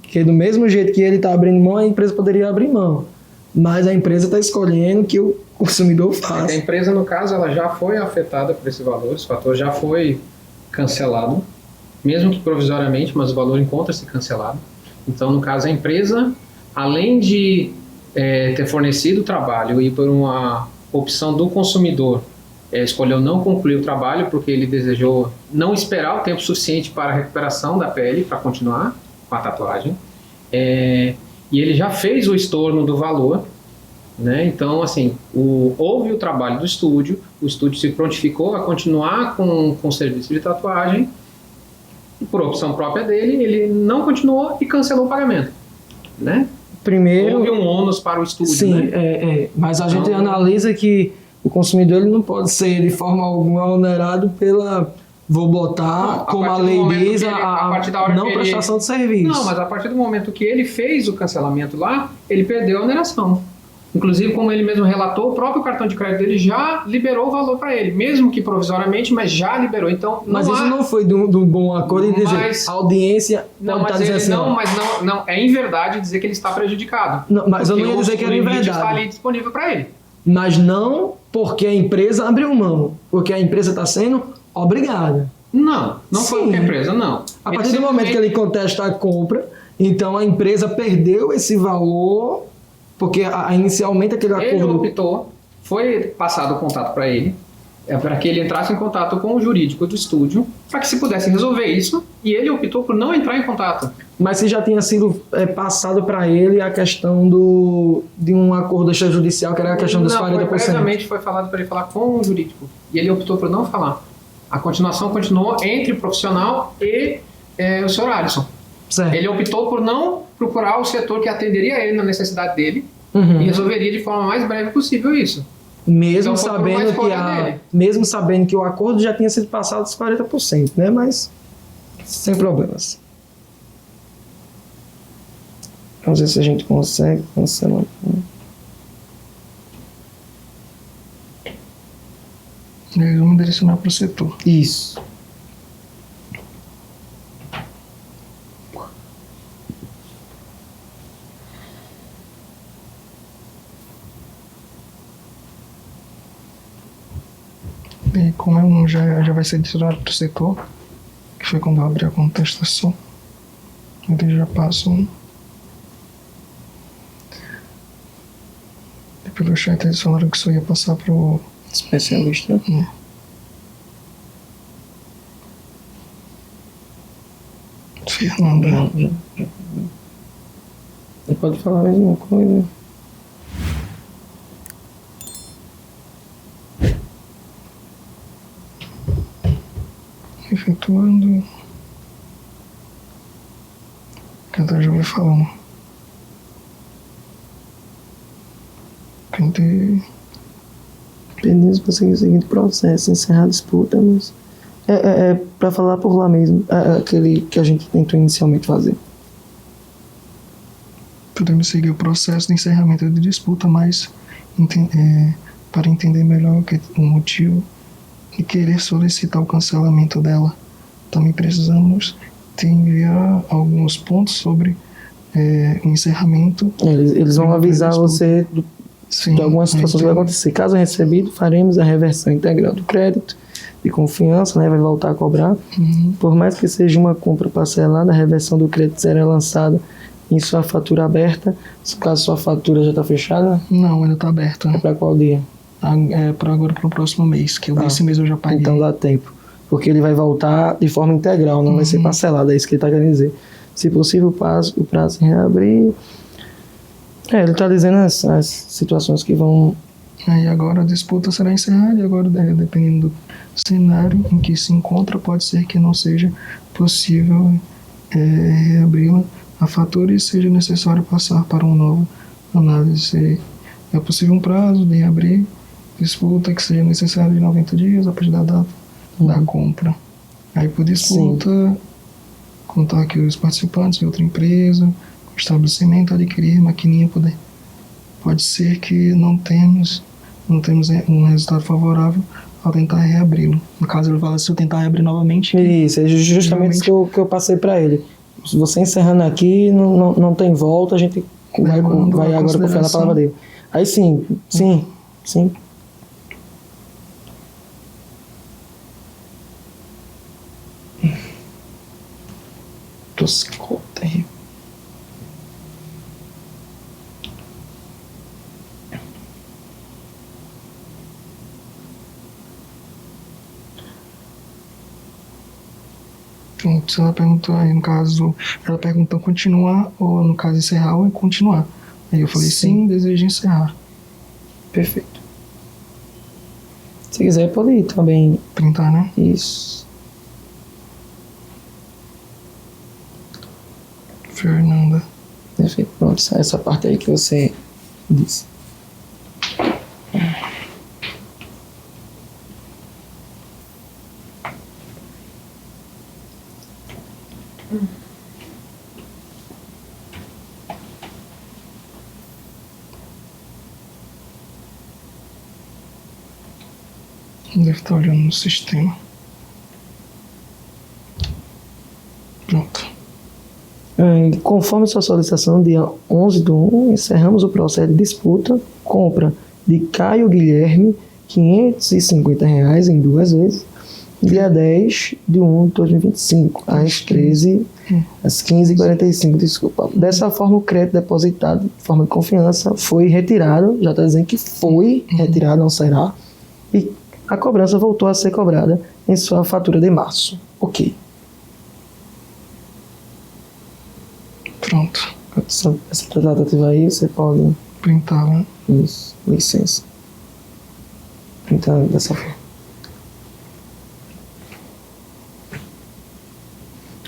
Speaker 2: Porque do mesmo jeito que ele está abrindo mão, a empresa poderia abrir mão, mas a empresa está escolhendo que o consumidor faça.
Speaker 6: A empresa, no caso, ela já foi afetada por esse valor, esse fator já foi cancelado, mesmo que provisoriamente, mas o valor encontra-se cancelado. Então, no caso, a empresa, além de ter fornecido o trabalho e por uma opção do consumidor, escolheu não concluir o trabalho porque ele desejou não esperar o tempo suficiente para a recuperação da pele, para continuar com a tatuagem, e ele já fez o estorno do valor, né? Então, assim, houve o trabalho do estúdio, o estúdio se prontificou a continuar com o serviço de tatuagem, e por opção própria dele, ele não continuou e cancelou o pagamento, né?
Speaker 2: Primeiro,
Speaker 6: houve um ônus para o estúdio,
Speaker 2: sim,
Speaker 6: né?
Speaker 2: Mas a gente analisa que o consumidor ele não pode ser de forma alguma onerado pela, vou botar,
Speaker 6: Não,
Speaker 2: como a lei diz,
Speaker 6: a partir da hora
Speaker 2: não
Speaker 6: que
Speaker 2: prestação de serviço.
Speaker 6: Não, mas a partir do momento que ele fez o cancelamento lá, ele perdeu a oneração. Inclusive, como ele mesmo relatou, o próprio cartão de crédito dele já liberou o valor para ele, mesmo que provisoriamente, mas já liberou. Então,
Speaker 2: mas isso não foi de um bom acordo em dizer, a audiência
Speaker 6: não,
Speaker 2: pode
Speaker 6: mas
Speaker 2: estar dizendo
Speaker 6: ele
Speaker 2: assim.
Speaker 6: não, é em verdade dizer que ele está prejudicado.
Speaker 2: Não, mas eu não ia dizer que era em verdade.
Speaker 6: Está ali disponível para ele.
Speaker 2: Mas não porque a empresa abriu mão, porque a empresa está sendo obrigada.
Speaker 6: Não foi porque a empresa, não.
Speaker 2: A partir do momento que ele contesta a compra, então a empresa perdeu esse valor, porque inicialmente aquele acordo...
Speaker 6: Ele optou, foi passado o contato para ele, para que ele entrasse em contato com o jurídico do estúdio, para que se pudesse resolver isso, e ele optou por não entrar em contato.
Speaker 2: Mas se já tinha sido passado para ele a questão de um acordo extrajudicial, que era a questão dos 40%.
Speaker 6: Previamente foi falado para ele falar com o jurídico, e ele optou por não falar. A continuação continuou entre o profissional e o Sr. Alisson.
Speaker 2: Certo.
Speaker 6: Ele optou por não procurar o setor que atenderia ele na necessidade dele e resolveria de forma mais breve possível isso.
Speaker 2: Mesmo,
Speaker 6: então,
Speaker 2: mesmo sabendo que o acordo já tinha sido passado dos 40%, né? Mas sem problemas. Vamos ver se a gente consegue cancelar. Vamos direcionar para o setor. Isso. E como já vai ser direcionado para o setor, que foi quando eu abri a contestação, eles já passam. E pelo chat eles falaram que só ia passar para o especialista. Fernanda. Você pode falar a mesma coisa. efetuando. Então já vai falando.
Speaker 7: Pedimos para seguir o seguinte processo, encerrar a disputa, mas para falar por lá mesmo, aquele que a gente tentou inicialmente fazer.
Speaker 2: Podemos seguir o processo de encerramento de disputa, mas para entender melhor o motivo de querer solicitar o cancelamento dela. Também precisamos te enviar alguns pontos sobre o encerramento.
Speaker 7: Eles vão avisar você
Speaker 2: Sim,
Speaker 7: de algumas situações que vai acontecer. Caso recebido, faremos a reversão integral do crédito de confiança, né? Vai voltar a cobrar. Por mais que seja uma compra parcelada, a reversão do crédito será lançada em sua fatura aberta. Caso sua fatura já está fechada?
Speaker 2: Não, ainda está aberta.
Speaker 7: É para qual dia?
Speaker 2: Para agora, para o próximo mês, que esse mês eu já paguei.
Speaker 7: Então dá tempo, porque ele vai voltar de forma integral, não vai ser parcelado, é isso que ele está querendo dizer. Se possível, o prazo se reabrir. Ele está dizendo as situações que vão...
Speaker 2: Aí agora a disputa será encerrada e agora, dependendo do cenário em que se encontra, pode ser que não seja possível reabri-la a fatura e seja necessário passar para uma nova análise. É possível um prazo de reabrir disputa que seja necessário de 90 dias a partir da data da compra. Aí por disputa, contar que os participantes de outra empresa, o estabelecimento adquirir maquininha pode ser que não temos um resultado favorável ao tentar reabri-lo. No caso, ele fala, se eu tentar reabrir novamente...
Speaker 7: Isso, é justamente isso que eu passei para ele. Se você encerrando aqui, não tem volta, a gente vai agora confiar na palavra dele. Aí sim.
Speaker 2: Toscota. Se ela perguntou aí, no caso, ela perguntou continuar ou no caso encerrar ou continuar. Aí eu falei sim, desejo encerrar.
Speaker 7: Perfeito. Se quiser pode ir também.
Speaker 2: Printar, né?
Speaker 7: Isso.
Speaker 2: Fernanda.
Speaker 7: Perfeito, pronto, essa parte aí que você disse.
Speaker 2: Deve estar olhando no sistema. Pronto.
Speaker 7: Conforme sua solicitação, dia 11/1, encerramos o processo de disputa, compra de Caio Guilherme, R$ 550 em 2 vezes, dia 10/1/2025, às 15h45, desculpa. Dessa forma, o crédito depositado de forma de confiança foi retirado, já está dizendo que foi retirado, não será, e a cobrança voltou a ser cobrada em sua fatura de março. Ok.
Speaker 2: Pronto.
Speaker 7: Essa tratativa aí, você pode...
Speaker 2: Printar, né?
Speaker 7: Isso, licença. Printar dessa forma.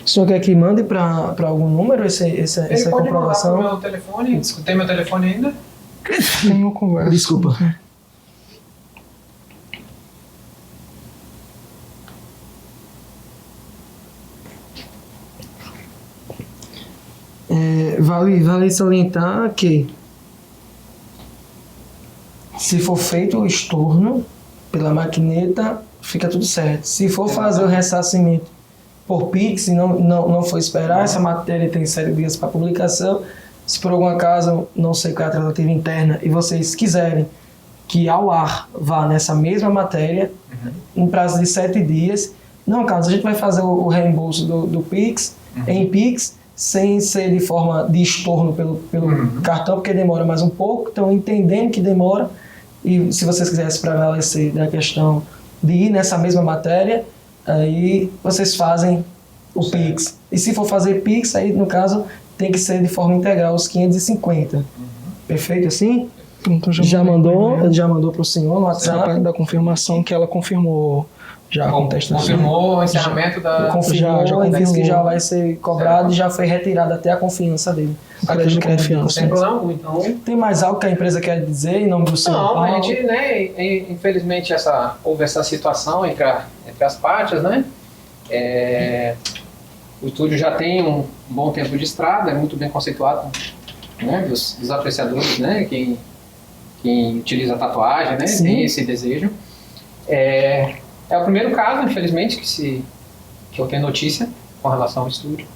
Speaker 7: O senhor quer que mande para algum número essa comprovação?
Speaker 6: Ele pode mandar pro meu telefone. Tem meu telefone ainda?
Speaker 2: Tem uma conversa.
Speaker 7: Desculpa. Vale salientar que se for feito o estorno pela maquineta, fica tudo certo. Se for fazer o ressarcimento por Pix e não for esperar, essa matéria tem 7 dias para publicação. Se por algum acaso, não sei qual é a tratativa interna, e vocês quiserem que ao ar vá nessa mesma matéria, em prazo de 7 dias, não, Carlos, a gente vai fazer o reembolso do Pix, em Pix, sem ser de forma de estorno pelo cartão, porque demora mais um pouco, então entendendo que demora, e se vocês quisessem prevalecer da questão de ir nessa mesma matéria, aí vocês fazem o Pix. E se for fazer Pix, aí no caso tem que ser de forma integral, os 550. Perfeito assim?
Speaker 2: Pronto,
Speaker 7: Já mandou? Ele já mandou para o senhor no
Speaker 2: Essa
Speaker 7: WhatsApp?
Speaker 2: parte da confirmação que ela confirmou já a contestação.
Speaker 6: Confirmou o encerramento da...
Speaker 7: Confirmou
Speaker 2: já
Speaker 7: e disse
Speaker 2: confirmou.
Speaker 7: que já vai ser cobrado e já foi retirada até a confiança dele.
Speaker 2: O crédito de confiança.
Speaker 6: Sem problema algum, então...
Speaker 7: Tem mais algo que a empresa quer dizer em nome do senhor
Speaker 6: Não,
Speaker 7: Paulo?
Speaker 6: a gente, né, infelizmente houve essa situação entre as partes, né? O estúdio já tem um bom tempo de estrada, é muito bem conceituado, né, dos apreciadores, né, quem utiliza a tatuagem, né,
Speaker 7: Sim.
Speaker 6: tem esse desejo. É o primeiro caso, infelizmente, que eu tenho notícia com relação ao estúdio.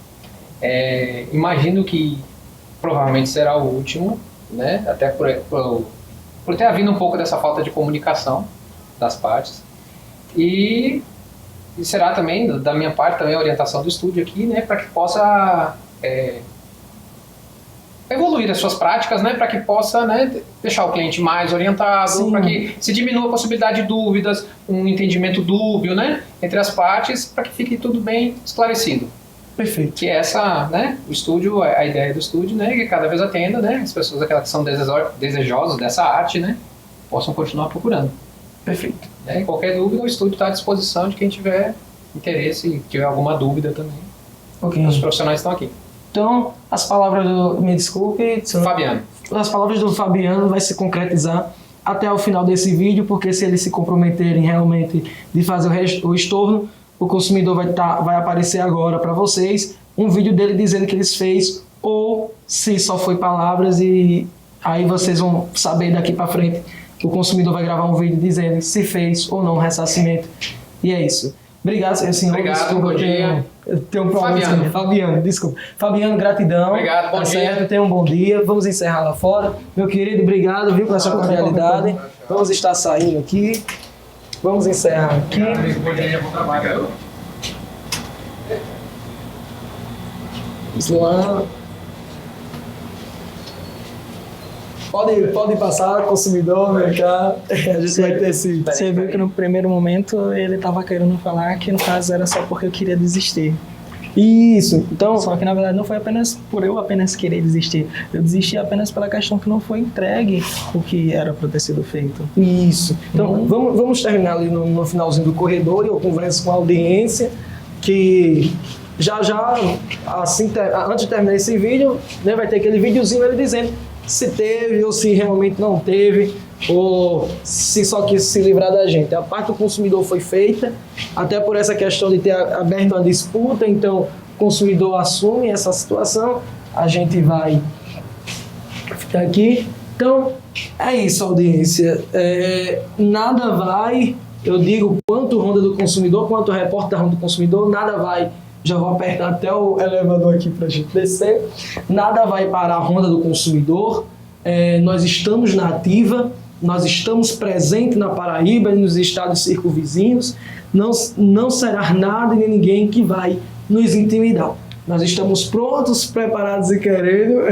Speaker 6: Imagino que provavelmente será o último, né, até por ter havido um pouco dessa falta de comunicação das partes. E será também, da minha parte, também a orientação do estúdio aqui, né, para que possa evoluir as suas práticas, né, para que possa, né, deixar o cliente mais orientado, para que se diminua a possibilidade de dúvidas, um entendimento dúbio, né, entre as partes, para que fique tudo bem esclarecido.
Speaker 7: Perfeito.
Speaker 6: Que essa, né, o estúdio, a ideia do estúdio, né, que cada vez atenda, né, as pessoas aquelas que são desejosas dessa arte, né, possam continuar procurando.
Speaker 7: Perfeito.
Speaker 6: Né? Qualquer dúvida, o estúdio está à disposição de quem tiver interesse e tiver alguma dúvida também.
Speaker 7: Ok.
Speaker 6: Os profissionais estão aqui.
Speaker 7: Então, as palavras do... Me desculpe, senhor.
Speaker 6: Fabiano.
Speaker 7: As palavras do Fabiano vai se concretizar até o final desse vídeo, porque se eles se comprometerem realmente de fazer o estorno, o consumidor vai aparecer agora para vocês um vídeo dele dizendo que eles fez, ou se só foi palavras, e aí vocês vão saber daqui para frente. O consumidor vai gravar um vídeo dizendo se fez ou não o ressarcimento. E é isso. Obrigado, senhor.
Speaker 6: Obrigado,
Speaker 7: desculpa,
Speaker 6: bom dia.
Speaker 7: Eu tenho um problema.
Speaker 6: Fabiano.
Speaker 7: Fabiano, desculpa. Fabiano, gratidão.
Speaker 6: Obrigado, bom
Speaker 7: Tá
Speaker 6: dia.
Speaker 7: certo? Tenha um bom dia. Vamos encerrar lá fora. Meu querido, obrigado, viu, pela sua cordialidade. Vamos estar saindo aqui. Vamos encerrar aqui.
Speaker 6: Bom dia, bom trabalho.
Speaker 7: Islã. Pode passar, consumidor, vem cá. A gente vai ter esse...
Speaker 2: Você viu que no primeiro momento ele estava querendo falar que no caso era só porque eu queria desistir.
Speaker 7: Isso, então...
Speaker 2: Só que na verdade não foi apenas por eu apenas querer desistir. Eu desisti apenas pela questão que não foi entregue o que era para ter sido feito.
Speaker 7: Isso. Então, vamos terminar ali no finalzinho do corredor e eu converso com a audiência que já, assim, antes de terminar esse vídeo, né, vai ter aquele videozinho ele dizendo se teve ou se realmente não teve, ou se só quis se livrar da gente. A parte do consumidor foi feita, até por essa questão de ter aberto uma disputa, então o consumidor assume essa situação, a gente vai ficar aqui. Então, é isso, audiência. Nada vai, eu digo, quanto Ronda do Consumidor, quanto repórter da Ronda do Consumidor, nada vai. Já vou apertar até o elevador aqui para a gente descer. Nada vai parar a Ronda do Consumidor. Nós estamos na ativa, nós estamos presentes na Paraíba e nos estados circunvizinhos. Não será nada e nem ninguém que vai nos intimidar. Nós estamos prontos, preparados e querendo.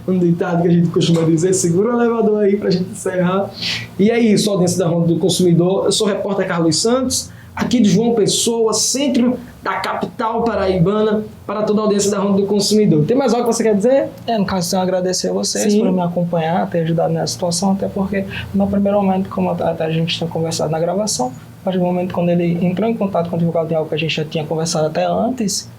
Speaker 7: Um ditado que a gente costuma dizer, segura o elevador aí para a gente encerrar. E é isso, audiência da Ronda do Consumidor. Eu sou o repórter Carlos Santos, aqui de João Pessoa, centro da capital paraibana, para toda a audiência da Ronda do Consumidor. Tem mais algo que você quer dizer?
Speaker 2: No caso, eu agradecer a vocês
Speaker 7: Sim.
Speaker 2: por me acompanhar, ter ajudado nessa situação, até porque no primeiro momento, como até a gente tinha conversado na gravação, a partir do momento quando ele entrou em contato com o advogado de algo que a gente já tinha conversado até antes,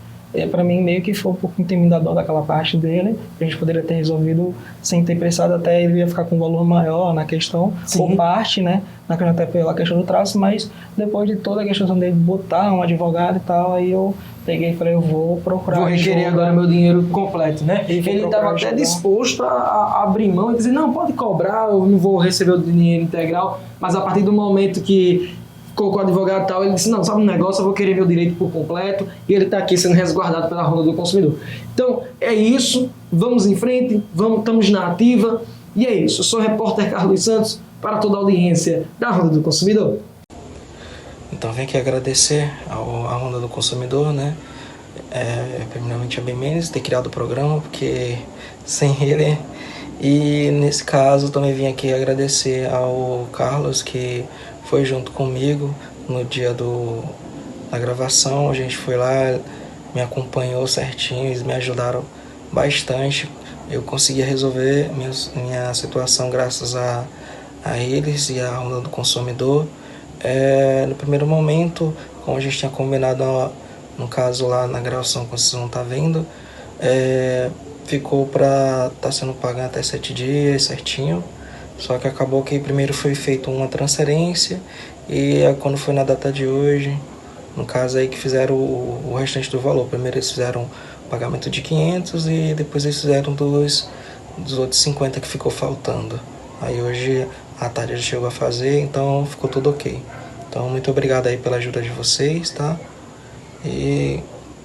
Speaker 2: para mim meio que foi um pouco intimidador daquela parte dele, a gente poderia ter resolvido sem ter pensado, até ele ia ficar com um valor maior na questão,
Speaker 7: Sim.
Speaker 2: ou parte, né, até pela questão do traço, mas depois de toda a questão dele botar um advogado e tal, aí eu peguei e falei, eu vou procurar
Speaker 7: Vou requerer
Speaker 2: ajuda.
Speaker 7: agora meu dinheiro completo, né?
Speaker 2: E vou
Speaker 7: Ele
Speaker 2: procurar
Speaker 7: estava até
Speaker 2: ajudar.
Speaker 7: disposto a abrir mão e dizer, não, pode cobrar, eu não vou receber o dinheiro integral, mas a partir do momento que colocou o advogado e tal, ele disse, não, sabe um negócio, eu vou querer meu direito por completo, e ele está aqui sendo resguardado pela Ronda do Consumidor. Então, é isso, vamos em frente, estamos na ativa, e é isso. Eu sou o repórter Carlos Santos, para toda a audiência da Ronda do Consumidor.
Speaker 8: Então, venho aqui agradecer à Ronda do Consumidor, né? Primeiramente a Ben Mendes ter criado o programa, porque sem ele... E nesse caso também vim aqui agradecer ao Carlos, que foi junto comigo no dia da gravação. A gente foi lá, me acompanhou certinho, eles me ajudaram bastante eu conseguia resolver minha situação graças a eles e à Ronda do Consumidor. No primeiro momento, como a gente tinha combinado, no caso lá na gravação que vocês vão estar vendo, ficou para estar sendo pago até 7 dias certinho. Só que acabou que primeiro foi feita uma transferência e quando foi na data de hoje, no caso aí que fizeram o restante do valor. Primeiro eles fizeram o pagamento de 500 e depois eles fizeram dos outros 50 que ficou faltando. Aí hoje a tarde já chegou a fazer, então ficou tudo ok. Então muito obrigado aí pela ajuda de vocês, tá? E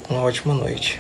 Speaker 8: uma ótima noite.